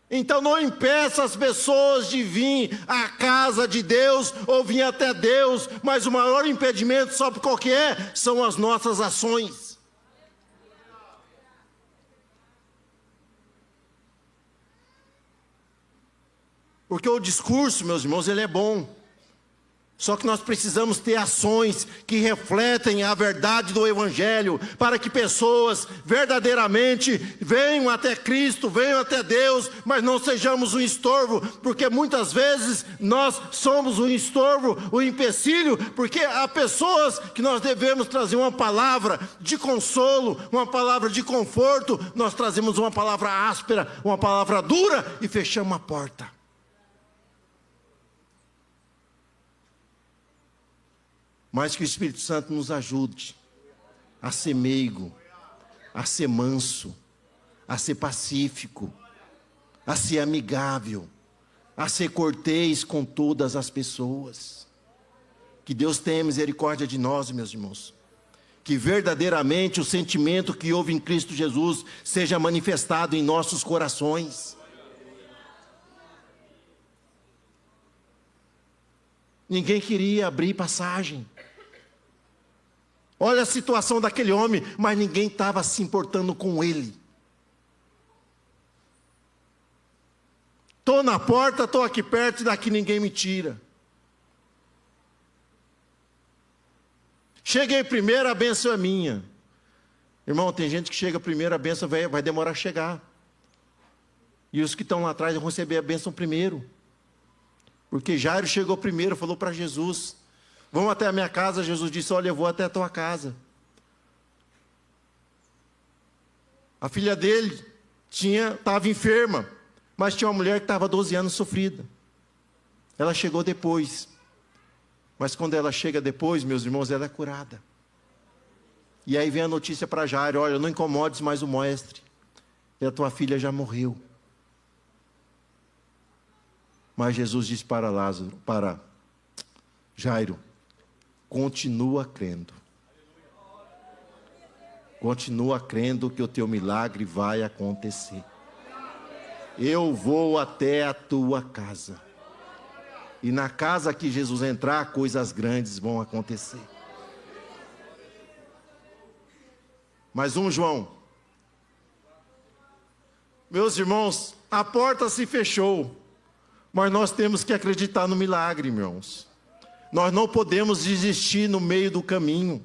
Então não impeça as pessoas de vir à casa de Deus ou vir até Deus, mas o maior impedimento, sabe qual que é? São as nossas ações. Porque o discurso, meus irmãos, ele é bom. Só que nós precisamos ter ações que refletem a verdade do Evangelho, para que pessoas verdadeiramente venham até Cristo, venham até Deus, mas não sejamos um estorvo, porque muitas vezes nós somos um estorvo, um empecilho, porque há pessoas que nós devemos trazer uma palavra de consolo, uma palavra de conforto, nós trazemos uma palavra áspera, uma palavra dura e fechamos a porta. mas que o Espírito Santo nos ajude a ser meigo, a ser manso, a ser pacífico, a ser amigável, a ser cortês com todas as pessoas. Que Deus tenha misericórdia de nós, meus irmãos. Que verdadeiramente o sentimento que houve em Cristo Jesus seja manifestado em nossos corações. Ninguém queria abrir passagem. Olha a situação daquele homem, mas ninguém estava se importando com ele. Estou na porta, estou aqui perto, e daqui ninguém me tira. Cheguei primeiro, a bênção é minha. Irmão, tem gente que chega primeiro, a bênção vai demorar a chegar. E os que estão lá atrás vão receber a bênção primeiro. Porque Jairo chegou primeiro, falou para Jesus: vamos até a minha casa. Jesus disse: olha, eu vou até a tua casa. A filha dele estava enferma, mas tinha uma mulher que estava 12 anos sofrida. Ela chegou depois. Mas quando ela chega depois, meus irmãos, ela é curada. E aí vem a notícia para Jairo: olha, não incomodes mais o mestre, e a tua filha já morreu. Mas Jesus disse para Jairo: continua crendo. Continua crendo que o teu milagre vai acontecer. Eu vou até a tua casa. E na casa que Jesus entrar, coisas grandes vão acontecer. Mais um, João. Meus irmãos, a porta se fechou, mas nós temos que acreditar no milagre, irmãos. Nós não podemos desistir no meio do caminho.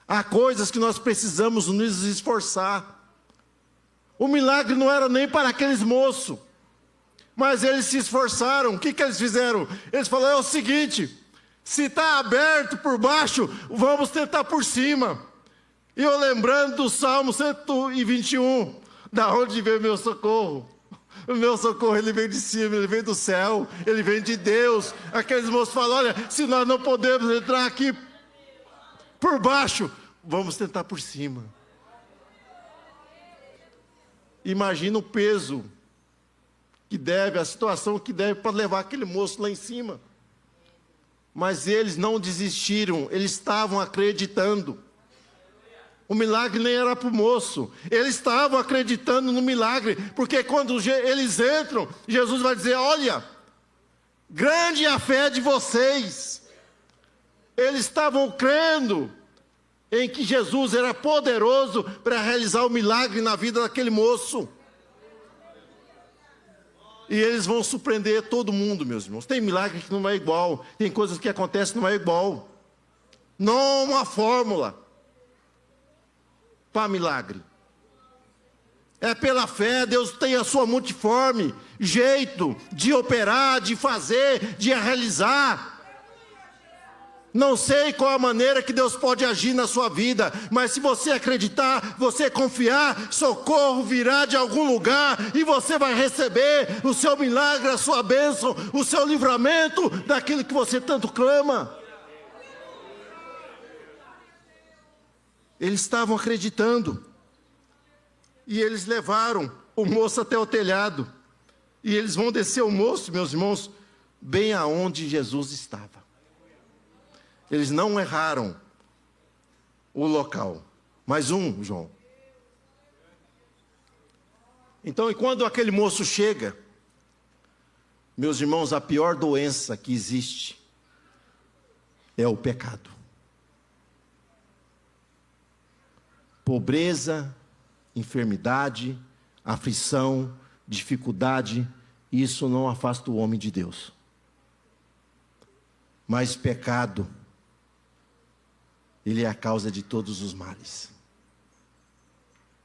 Há coisas que nós precisamos nos esforçar. O milagre não era nem para aqueles moços, mas eles se esforçaram. O que eles fizeram? Eles falaram: é o seguinte, se está aberto por baixo, vamos tentar por cima. E eu lembrando do Salmo 121, da onde veio meu socorro. O meu socorro, ele vem de cima, ele vem do céu, ele vem de Deus. Aqueles moços falam: olha, se nós não podemos entrar aqui por baixo, vamos tentar por cima. Imagina o peso que deve, a situação que deve para levar aquele moço lá em cima. Mas eles não desistiram, eles estavam acreditando. O milagre nem era para o moço, eles estavam acreditando no milagre, porque quando eles entram, Jesus vai dizer: olha, grande é a fé de vocês. Eles estavam crendo em que Jesus era poderoso para realizar o milagre na vida daquele moço. E eles vão surpreender todo mundo, meus irmãos. Tem milagre que não é igual, tem coisas que acontecem que não é igual. Não há uma fórmula para milagre. É pela fé. Deus tem a sua multiforme jeito de operar, de fazer, de realizar. Não sei qual a maneira que Deus pode agir na sua vida, mas se você acreditar, você confiar, socorro virá de algum lugar e você vai receber o seu milagre, a sua bênção, o seu livramento daquilo que você tanto clama. Eles estavam acreditando. E eles levaram o moço até o telhado. E eles vão descer o moço, meus irmãos, bem aonde Jesus estava. Eles não erraram o local. Mais um, João. Então, e quando aquele moço chega, meus irmãos, a pior doença que existe é o pecado. Pobreza, enfermidade, aflição, dificuldade, isso não afasta o homem de Deus. Mas pecado, ele é a causa de todos os males.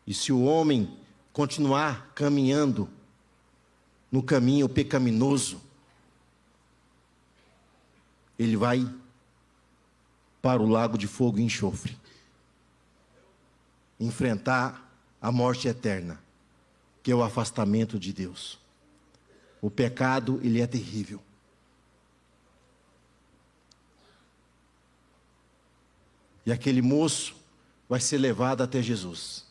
E se o homem continuar caminhando no caminho pecaminoso, ele vai para o lago de fogo e enxofre, enfrentar a morte eterna, que é o afastamento de Deus. O pecado, ele é terrível. E aquele moço vai ser levado até Jesus.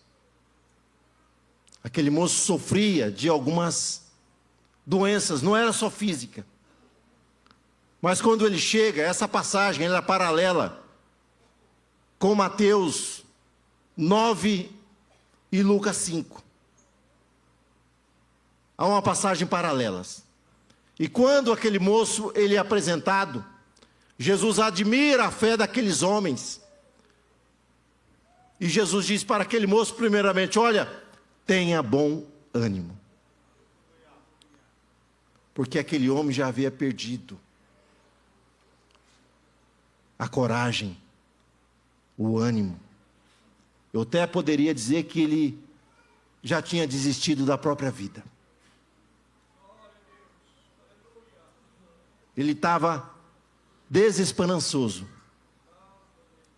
Aquele moço sofria de algumas doenças, não era só física. Mas quando ele chega, essa passagem ela é paralela com Mateus 9 e Lucas 5. Há uma passagem paralelas. E quando aquele moço ele é apresentado, Jesus admira a fé daqueles homens. E Jesus diz para aquele moço primeiramente, olha, tenha bom ânimo. Porque aquele homem já havia perdido a coragem, o ânimo. Eu até poderia dizer que ele já tinha desistido da própria vida. Ele estava desesperançoso,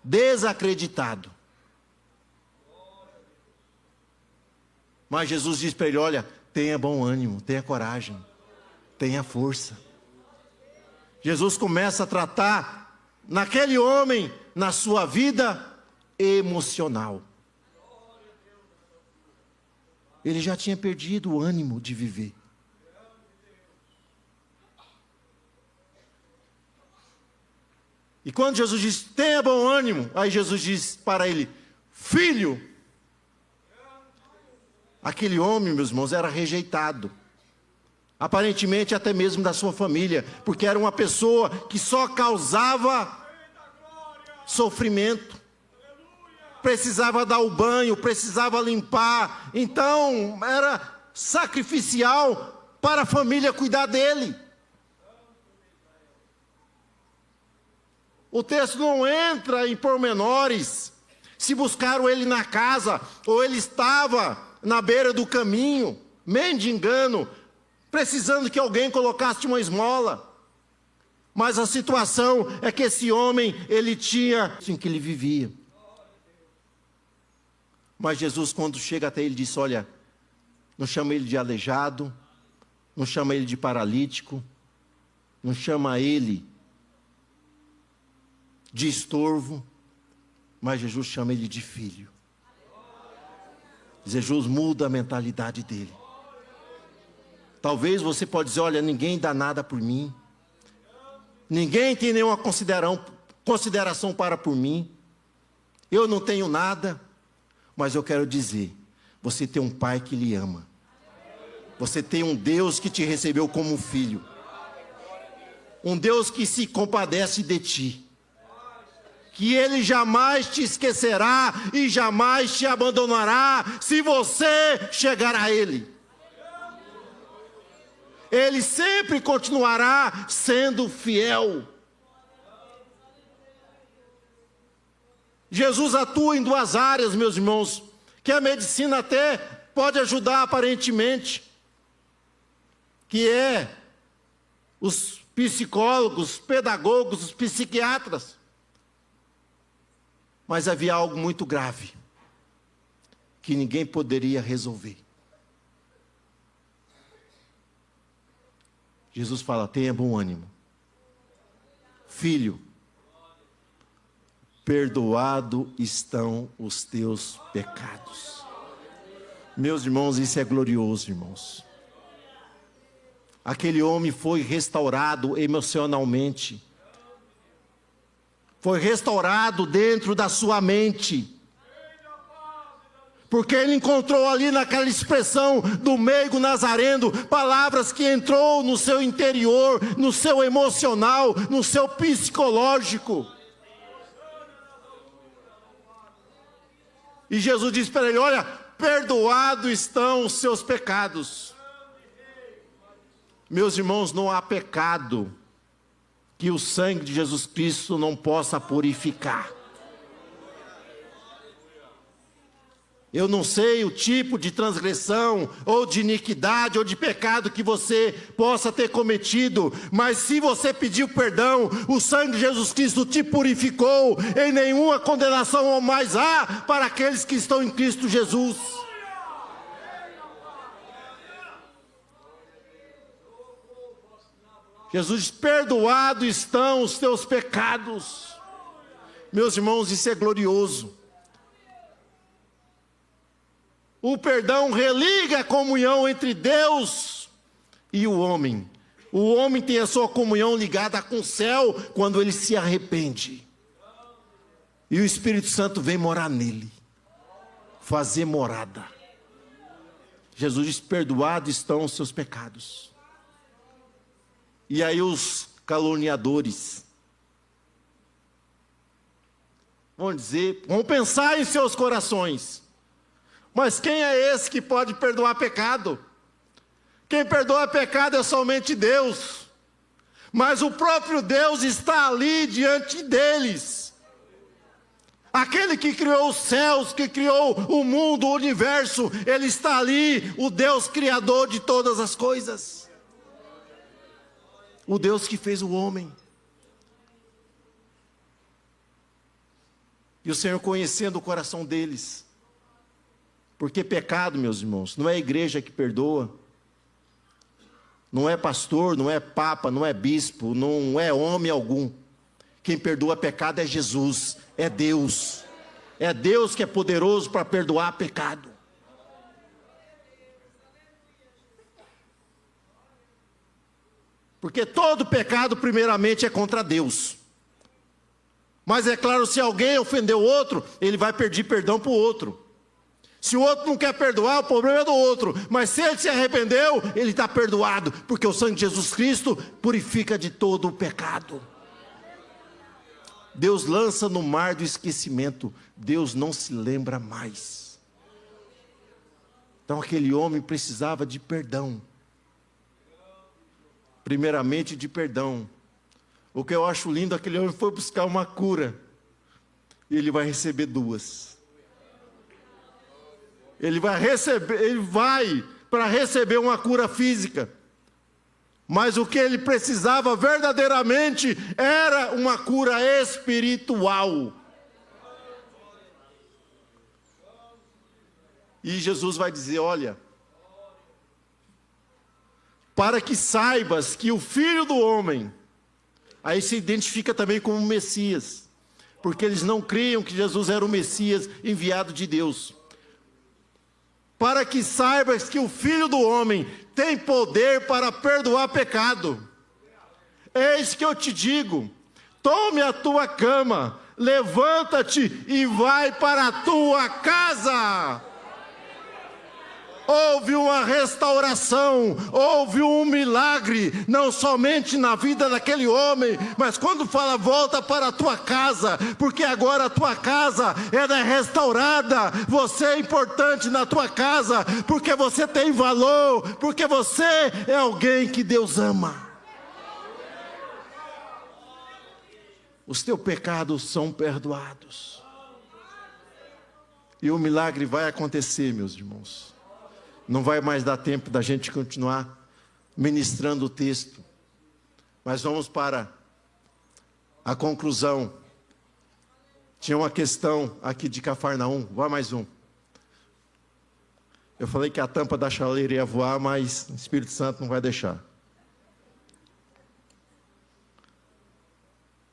desacreditado. Mas Jesus diz para ele, olha, tenha bom ânimo, tenha coragem, tenha força. Jesus começa a tratar naquele homem, na sua vida emocional. Ele já tinha perdido o ânimo de viver. E quando Jesus diz, tenha bom ânimo, aí Jesus diz para ele, filho. Aquele homem, meus irmãos, era rejeitado. Aparentemente até mesmo da sua família, porque era uma pessoa que só causava sofrimento. Precisava dar o banho, precisava limpar. Então era sacrificial para a família cuidar dele. O texto não entra em pormenores, se buscaram ele na casa, ou ele estava na beira do caminho, mendigando, precisando que alguém colocasse uma esmola. Mas a situação é que esse homem, ele tinha em que ele vivia. Mas Jesus, quando chega até ele, disse, olha, não chama ele de aleijado, não chama ele de paralítico, não chama ele de estorvo, mas Jesus chama ele de filho. Jesus muda a mentalidade dele. Talvez você pode dizer, olha, ninguém dá nada por mim, ninguém tem nenhuma consideração para por mim, eu não tenho nada, mas eu quero dizer, você tem um pai que lhe ama, você tem um Deus que te recebeu como um filho, um Deus que se compadece de ti, que Ele jamais te esquecerá e jamais te abandonará se você chegar a Ele. Ele sempre continuará sendo fiel. Jesus atua em duas áreas, meus irmãos, que a medicina até pode ajudar aparentemente, que é os psicólogos, os pedagogos, os psiquiatras. Mas havia algo muito grave, que ninguém poderia resolver. Jesus fala, tenha bom ânimo. Filho, perdoado estão os teus pecados. Meus irmãos, isso é glorioso, irmãos. Aquele homem foi restaurado emocionalmente. Foi restaurado dentro da sua mente. Porque ele encontrou ali naquela expressão do meigo nazareno, palavras que entrou no seu interior, no seu emocional, no seu psicológico. E Jesus disse para ele, olha, perdoados estão os seus pecados. Meus irmãos, não há pecado que o sangue de Jesus Cristo não possa purificar. Eu não sei o tipo de transgressão, ou de iniquidade, ou de pecado que você possa ter cometido, mas se você pediu perdão, o sangue de Jesus Cristo te purificou, e nenhuma condenação mais há para aqueles que estão em Cristo Jesus. Jesus diz, perdoados estão os teus pecados. Meus irmãos, isso é glorioso. O perdão religa a comunhão entre Deus e o homem. O homem tem a sua comunhão ligada com o céu quando ele se arrepende. E o Espírito Santo vem morar nele, fazer morada. Jesus diz: perdoados estão os seus pecados. E aí os caluniadores vão dizer, vão pensar em seus corações: mas quem é esse que pode perdoar pecado? Quem perdoa pecado é somente Deus. Mas o próprio Deus está ali diante deles. Aquele que criou os céus, que criou o mundo, o universo, Ele está ali, o Deus criador de todas as coisas. O Deus que fez o homem. E o Senhor conhecendo o coração deles. Porque pecado, meus irmãos, não é a igreja que perdoa. Não é pastor, não é papa, não é bispo, não é homem algum. Quem perdoa pecado é Jesus, é Deus. É Deus que é poderoso para perdoar pecado. Porque todo pecado primeiramente é contra Deus. Mas é claro, se alguém ofendeu o outro, ele vai pedir perdão para o outro. Se o outro não quer perdoar, o problema é do outro. Mas se ele se arrependeu, ele está perdoado. Porque o sangue de Jesus Cristo purifica de todo o pecado. Deus lança no mar do esquecimento. Deus não se lembra mais. Então aquele homem precisava de perdão. Primeiramente de perdão. O que eu acho lindo, aquele homem foi buscar uma cura. E ele vai receber duas. Ele vai para receber uma cura física. Mas o que ele precisava verdadeiramente era uma cura espiritual. E Jesus vai dizer: olha, para que saibas que o Filho do Homem, aí se identifica também como Messias, porque eles não criam que Jesus era o Messias enviado de Deus. Para que saibas que o Filho do Homem tem poder para perdoar pecado. Eis que eu te digo: tome a tua cama, levanta-te e vai para a tua casa. Houve uma restauração, houve um milagre, não somente na vida daquele homem, mas quando fala volta para a tua casa, porque agora a tua casa é restaurada, você é importante na tua casa, porque você tem valor, porque você é alguém que Deus ama. Os teus pecados são perdoados. E o milagre vai acontecer, meus irmãos. Não vai mais dar tempo da gente continuar ministrando o texto. Mas vamos para a conclusão. Tinha uma questão aqui de Cafarnaum. Vai mais um. Eu falei que a tampa da chaleira ia voar, mas o Espírito Santo não vai deixar.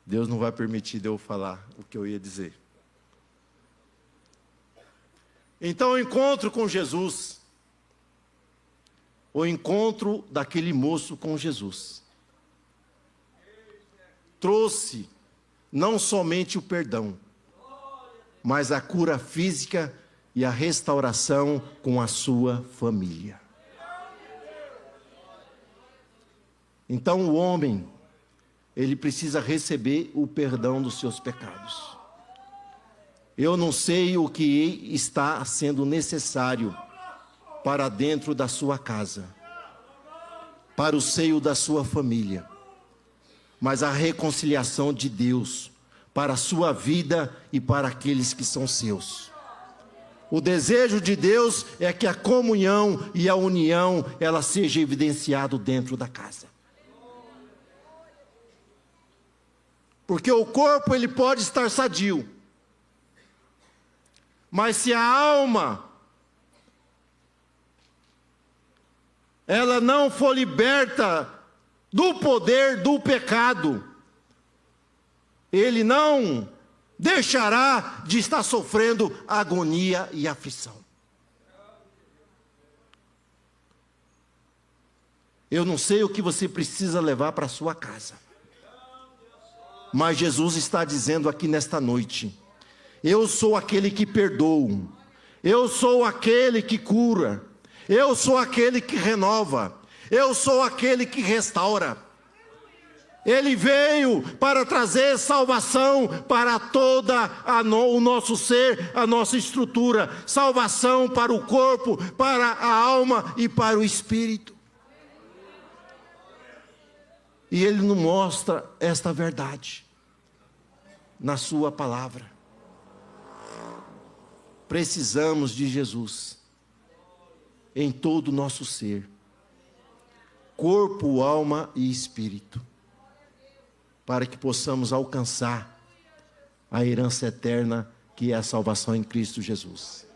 Deus não vai permitir de eu falar o que eu ia dizer. Então o encontro com Jesus. O encontro daquele moço com Jesus trouxe não somente o perdão, mas a cura física e a restauração com a sua família. Então o homem, ele precisa receber o perdão dos seus pecados. Eu não sei o que está sendo necessário para dentro da sua casa, para o seio da sua família, mas a reconciliação de Deus para a sua vida e para aqueles que são seus. O desejo de Deus é que a comunhão e a união, ela seja evidenciado dentro da casa. Porque o corpo ele pode estar sadio, mas se a alma ela não for liberta do poder do pecado, ele não deixará de estar sofrendo agonia e aflição. Eu não sei o que você precisa levar para a sua casa, mas Jesus está dizendo aqui nesta noite: eu sou aquele que perdoa, eu sou aquele que cura, eu sou aquele que renova, eu sou aquele que restaura. Ele veio para trazer salvação para toda o nosso ser, a nossa estrutura. Salvação para o corpo, para a alma e para o espírito. E Ele nos mostra esta verdade na sua palavra. Precisamos de Jesus em todo o nosso ser. Corpo, alma e espírito. Para que possamos alcançar a herança eterna, que é a salvação em Cristo Jesus.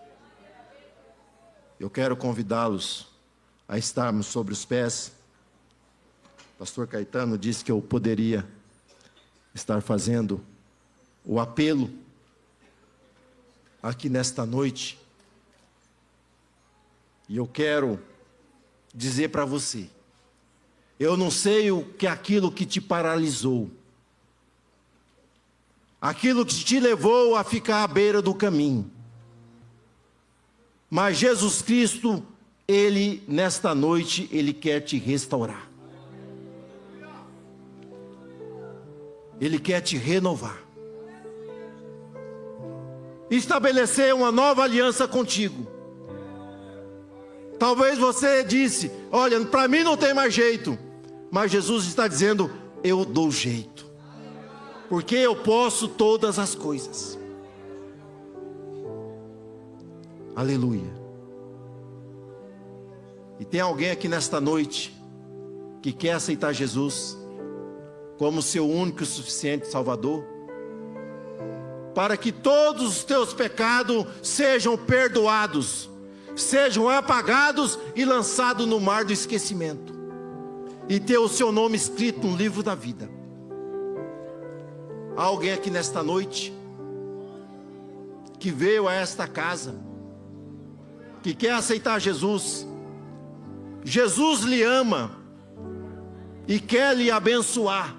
Eu quero convidá-los a estarmos sobre os pés. O pastor Caetano disse que eu poderia estar fazendo o apelo aqui nesta noite. E eu quero dizer para você, eu não sei o que é aquilo que te paralisou, aquilo que te levou a ficar à beira do caminho. Mas Jesus Cristo, Ele, nesta noite, Ele quer te restaurar. Ele quer te renovar. Estabelecer uma nova aliança contigo. Talvez você disse, olha, para mim não tem mais jeito. Mas Jesus está dizendo, eu dou jeito. Porque eu posso todas as coisas. Aleluia. E tem alguém aqui nesta noite que quer aceitar Jesus como seu único e suficiente Salvador, para que todos os teus pecados sejam perdoados, sejam apagados e lançados no mar do esquecimento, e ter o seu nome escrito no livro da vida. Há alguém aqui nesta noite que veio a esta casa, que quer aceitar Jesus. Jesus lhe ama e quer lhe abençoar.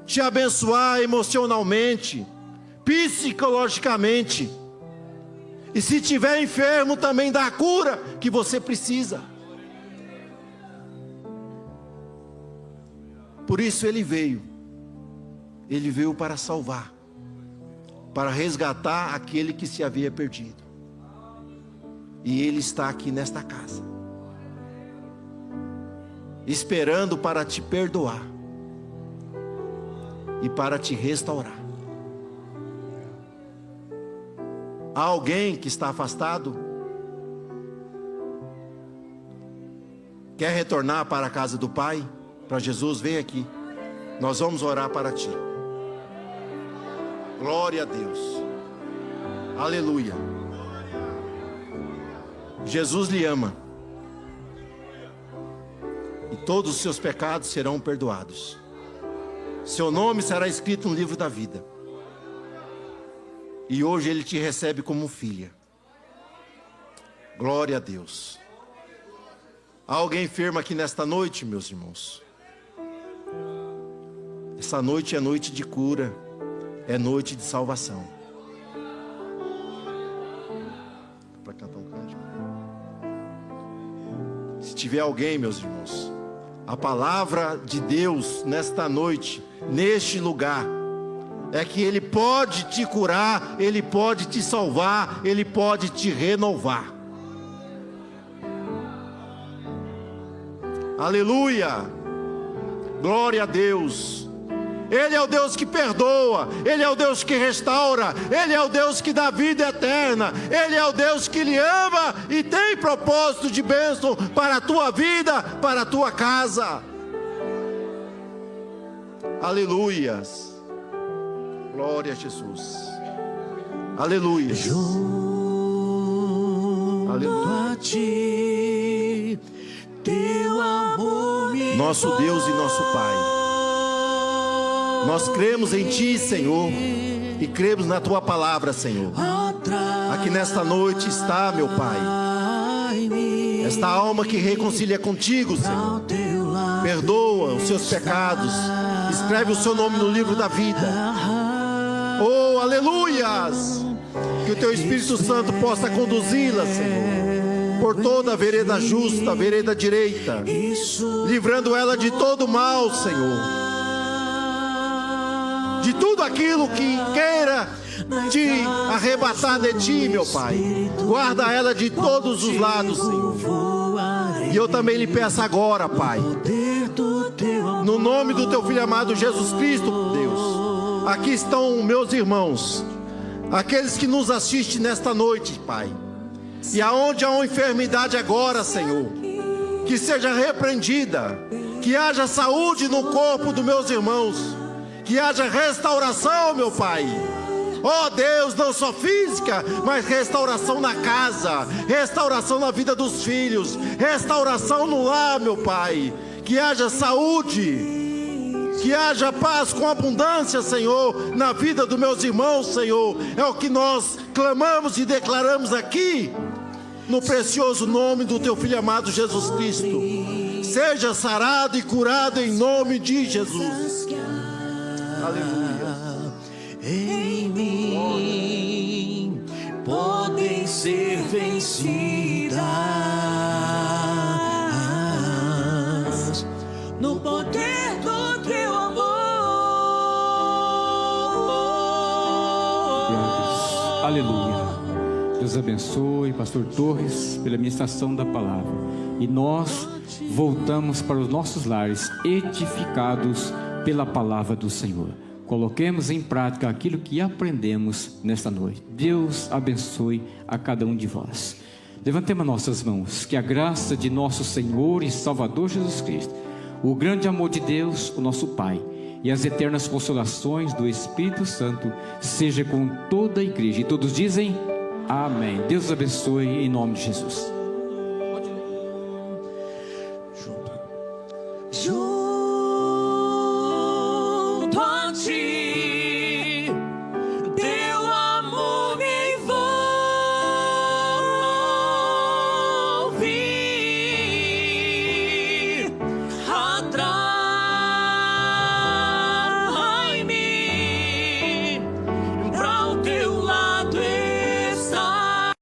Te abençoar emocionalmente, psicologicamente. E se estiver enfermo, também dá a cura que você precisa. Por isso Ele veio para salvar, para resgatar aquele que se havia perdido. E Ele está aqui nesta casa, esperando para te perdoar e para te restaurar. Há alguém que está afastado? Quer retornar para a casa do Pai? Para Jesus, vem aqui. Nós vamos orar para ti. Glória a Deus. Aleluia. Jesus lhe ama. E todos os seus pecados serão perdoados. Seu nome será escrito no livro da vida. E hoje Ele te recebe como filha. Glória a Deus. Há alguém enfermo aqui nesta noite, meus irmãos? Essa noite é noite de cura, é noite de salvação. Para cantar um cântico. Se tiver alguém, meus irmãos, a palavra de Deus nesta noite, neste lugar, é que Ele pode te curar, Ele pode te salvar, Ele pode te renovar. Aleluia! Glória a Deus! Ele é o Deus que perdoa, Ele é o Deus que restaura, Ele é o Deus que dá vida eterna, Ele é o Deus que lhe ama e tem propósito de bênção para a tua vida, para a tua casa. Aleluias! Glória a Jesus. Aleluia. Aleluia. Nosso Deus e nosso Pai, Nós cremos em Ti, Senhor, e cremos na Tua palavra, Senhor. Aqui nesta noite está, meu Pai, esta alma que reconcilia contigo, Senhor. Perdoa os seus pecados, escreve o seu nome no livro da vida. Oh, aleluias! Que o Teu Espírito Santo possa conduzi-la, Senhor, por toda a vereda justa, a vereda direita, livrando ela de todo mal, Senhor, de tudo aquilo que queira te arrebatar de Ti, meu Pai. Guarda ela de todos os lados, Senhor. E eu também lhe peço agora, Pai, no nome do Teu Filho amado Jesus Cristo, Deus, aqui estão meus irmãos, aqueles que nos assistem nesta noite, Pai. E aonde há uma enfermidade agora, Senhor, que seja repreendida, que haja saúde no corpo dos meus irmãos, que haja restauração, meu Pai. Oh Deus, não só física, mas restauração na casa, restauração na vida dos filhos, restauração no lar, meu Pai. Que haja saúde, que haja paz com abundância, Senhor, na vida dos meus irmãos, Senhor. É o que nós clamamos e declaramos aqui, no precioso nome do Teu Filho amado Jesus Cristo. Seja sarado e curado em nome de Jesus. Aleluia. Em mim podem ser vencidas no poder do Teu amor. Aleluia. Deus abençoe, Pastor Torres, pela ministração da palavra. E nós voltamos para os nossos lares, edificados pela palavra do Senhor. Coloquemos em prática aquilo que aprendemos nesta noite. Deus abençoe a cada um de vós. Levantemos nossas mãos. Que a graça de nosso Senhor e Salvador Jesus Cristo, o grande amor de Deus, o nosso Pai, e as eternas consolações do Espírito Santo seja com toda a igreja. E todos dizem amém. Deus abençoe em nome de Jesus.